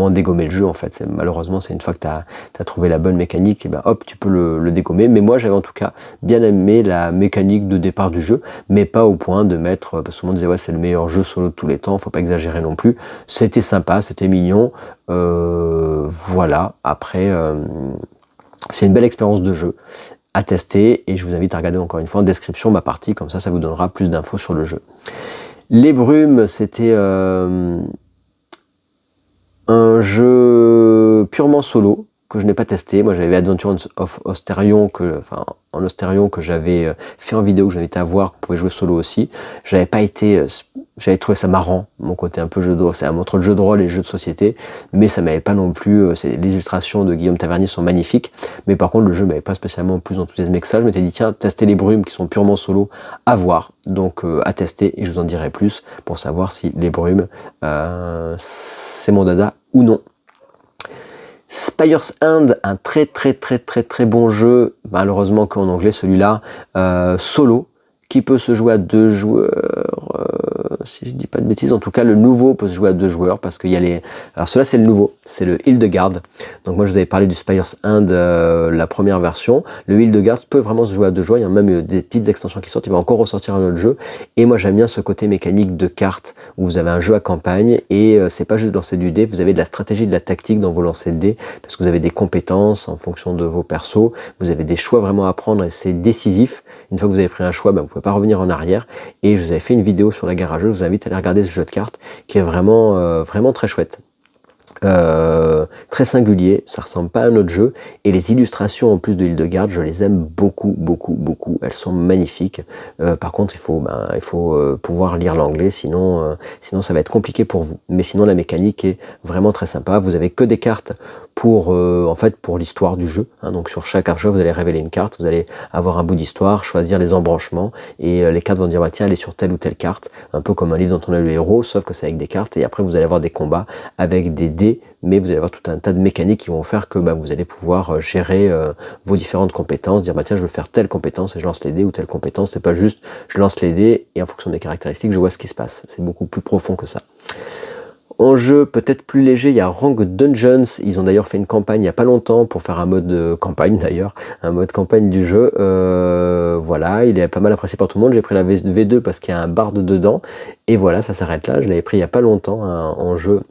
dégommer le jeu en fait. Malheureusement, c'est une fois que tu as trouvé la bonne mécanique, et ben hop, tu peux le dégommer. Mais moi j'avais en tout cas bien aimé la mécanique de départ du jeu, mais pas au point de mettre, parce que tout le monde disait ouais c'est le meilleur jeu solo de tous les temps, faut pas exagérer non plus. C'était sympa, c'était mignon, voilà. Après c'est une belle expérience de jeu à tester, et je vous invite à regarder encore une fois en description ma partie, comme ça vous donnera plus d'infos sur le jeu. Les Brumes, c'était un jeu purement solo que je n'ai pas testé. Moi j'avais Adventure of Osterion, en Osterion, que j'avais fait en vidéo, que j'invitais à voir, vous pouvez jouer solo aussi. J'avais trouvé ça marrant, mon côté un peu jeu de rôle, c'est entre le jeu de rôle et le jeu de société, mais ça m'avait pas non plus, les illustrations de Guillaume Tavernier sont magnifiques, mais par contre le jeu m'avait pas spécialement plus enthousiasmé que ça. Je m'étais dit tiens, tester les Brumes qui sont purement solo, à voir, donc à tester, et je vous en dirai plus pour savoir si les Brumes c'est mon dada ou non. Spire's End, un très bon jeu, malheureusement qu'en anglais celui-là, solo, qui peut se jouer à 2 joueurs, si je dis pas de bêtises. En tout cas le nouveau peut se jouer à 2 joueurs, parce qu'il y a alors celui-là c'est le nouveau, c'est le Hildegard. Donc moi je vous avais parlé du Spire's End, la première version. Le Hildegard peut vraiment se jouer à 2 joueurs, il y a même des petites extensions qui sortent, il va encore ressortir un autre jeu, et moi j'aime bien ce côté mécanique de cartes, où vous avez un jeu à campagne, et c'est pas juste de lancer du dé, vous avez de la stratégie, de la tactique dans vos lancers de dés, parce que vous avez des compétences en fonction de vos persos, vous avez des choix vraiment à prendre, et c'est décisif. Une fois que vous avez pris un choix, vous pouvez pas revenir en arrière, et je vous avais fait une vidéo sur la garageuse, je vous invite à aller regarder ce jeu de cartes qui est vraiment très chouette. Très singulier, ça ressemble pas à un autre jeu, et les illustrations en plus de Hildegard, je les aime beaucoup, elles sont magnifiques. Par contre il faut pouvoir lire l'anglais, sinon ça va être compliqué pour vous. Mais sinon la mécanique est vraiment très sympa. Vous avez que des cartes pour l'histoire du jeu, hein. Donc sur chaque arche vous allez révéler une carte, vous allez avoir un bout d'histoire, choisir les embranchements, et les cartes vont dire bah, tiens elle est sur telle ou telle carte, un peu comme un livre dont on a le héros, sauf que c'est avec des cartes, et après vous allez avoir des combats avec des dés, mais vous allez avoir tout un tas de mécaniques qui vont faire que vous allez pouvoir gérer vos différentes compétences, dire bah tiens je veux faire telle compétence et je lance les dés, ou telle compétence, c'est pas juste je lance les dés et en fonction des caractéristiques je vois ce qui se passe. C'est beaucoup plus profond que ça. En jeu peut-être plus léger, il y a Rogue Dungeons. Ils ont d'ailleurs fait une campagne il n'y a pas longtemps pour faire un mode campagne d'ailleurs, un mode campagne du jeu. Voilà, il est pas mal apprécié par tout le monde. J'ai pris la V2 parce qu'il y a un barde dedans, et voilà, ça s'arrête là. Je l'avais pris il n'y a pas longtemps en jeu,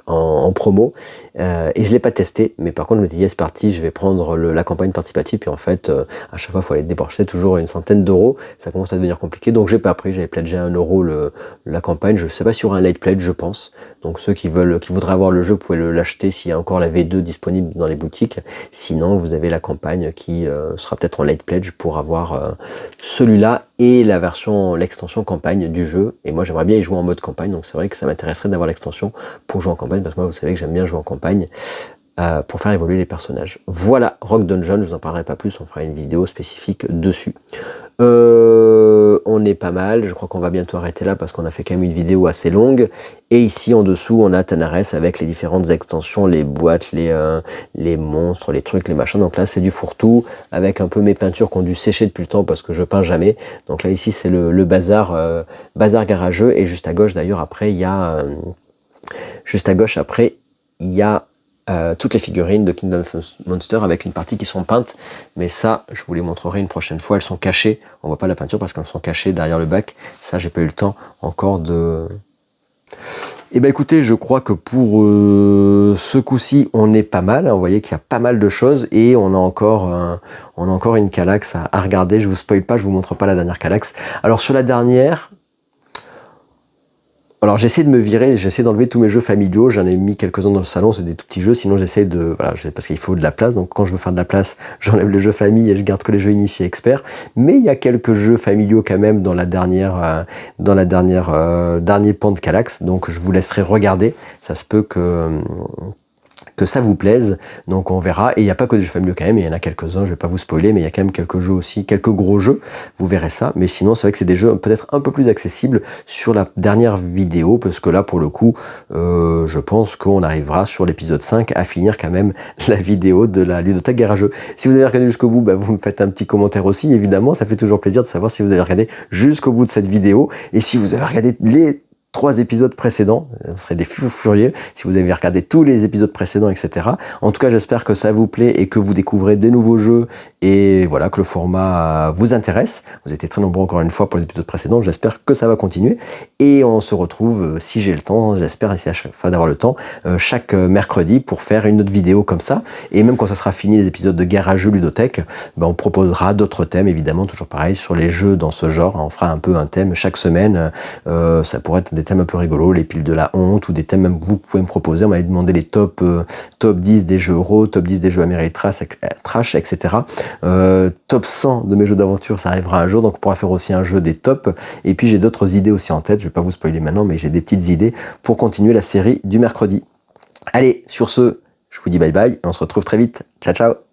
en promo, et je l'ai pas testé, mais par contre je me dis yes parti, je vais prendre la campagne participative, puis en fait à chaque fois il faut aller dépenser toujours une centaine d'euros, ça commence à devenir compliqué, donc j'ai pas pris, j'avais pledgé à 1 euro la campagne. Je sais pas sur un late pledge, je pense, donc ceux qui voudraient avoir le jeu, vous pouvez l'acheter s'il y a encore la V2 disponible dans les boutiques, sinon vous avez la campagne qui sera peut-être en late pledge pour avoir celui-là et la version, l'extension campagne du jeu. Et moi j'aimerais bien y jouer en mode campagne, donc c'est vrai que ça m'intéresserait d'avoir l'extension pour jouer en campagne, parce que moi vous savez que j'aime bien jouer en campagne pour faire évoluer les personnages. Voilà, Rogue Dungeon, je vous en parlerai pas plus, on fera une vidéo spécifique dessus. On est pas mal, je crois qu'on va bientôt arrêter là parce qu'on a fait quand même une vidéo assez longue. Et ici en dessous on a Tanares avec les différentes extensions, les boîtes, les monstres, les trucs, les machins. Donc là c'est du fourre-tout avec un peu mes peintures qui ont dû sécher depuis le temps parce que je peins jamais. Donc là ici c'est le bazar, bazar garageux, et juste à gauche d'ailleurs après il y a toutes les figurines de Kingdom Monster avec une partie qui sont peintes, mais ça je vous les montrerai une prochaine fois. Elles sont cachées, on voit pas la peinture parce qu'elles sont cachées derrière le bac. Ça j'ai pas eu le temps encore de... Et ben écoutez, je crois que pour ce coup-ci on est pas mal, hein. Vous voyez qu'il y a pas mal de choses, et on a encore une Kallax à regarder. Je vous spoil pas, je vous montre pas la dernière Kallax. Alors sur la dernière, Alors j'essaie de me virer, j'essaie d'enlever tous mes jeux familiaux, j'en ai mis quelques-uns dans le salon, c'est des tout petits jeux, sinon j'essaie de... Voilà, parce qu'il faut de la place, donc quand je veux faire de la place, j'enlève les jeux famille et je garde que les jeux initiés experts. Mais il y a quelques jeux familiaux quand même dans la dernière, dernier pan de Kallax, donc je vous laisserai regarder, ça se peut que ça vous plaise, donc on verra. Et il n'y a pas que des jeux familiaux quand même, il y en a quelques-uns, je vais pas vous spoiler, mais il y a quand même quelques jeux aussi, quelques gros jeux, vous verrez ça. Mais sinon, c'est vrai que c'est des jeux peut-être un peu plus accessibles sur la dernière vidéo, parce que là, pour le coup, je pense qu'on arrivera sur l'épisode 5 à finir quand même la vidéo de la ludothèque garageux. Si vous avez regardé jusqu'au bout, bah, vous me faites un petit commentaire aussi, évidemment, ça fait toujours plaisir de savoir si vous avez regardé jusqu'au bout de cette vidéo, et si vous avez regardé les 3 épisodes précédents, vous serez des fous furieux si vous avez regardé tous les épisodes précédents, etc. En tout cas, j'espère que ça vous plaît et que vous découvrez des nouveaux jeux et voilà, que le format vous intéresse. Vous étiez très nombreux encore une fois pour l'épisode précédent, j'espère que ça va continuer. Et on se retrouve, si j'ai le temps, j'espère essayer à chaque fois d'avoir le temps, chaque mercredi pour faire une autre vidéo comme ça. Et même quand ça sera fini les épisodes de Garageux Ludothèque, ben on proposera d'autres thèmes, évidemment, toujours pareil, sur les jeux dans ce genre. On fera un peu un thème chaque semaine. Ça pourrait être des thèmes un peu rigolos, les piles de la honte, ou des thèmes même que vous pouvez me proposer. On m'avait demandé les top 10 des jeux euro, top 10 des jeux américains, trash, etc. Top 100 de mes jeux d'aventure, ça arrivera un jour, donc on pourra faire aussi un jeu des tops. Et puis j'ai d'autres idées aussi en tête, je vais pas vous spoiler maintenant, mais j'ai des petites idées pour continuer la série du mercredi. Allez, sur ce, je vous dis bye bye, et on se retrouve très vite. Ciao, ciao!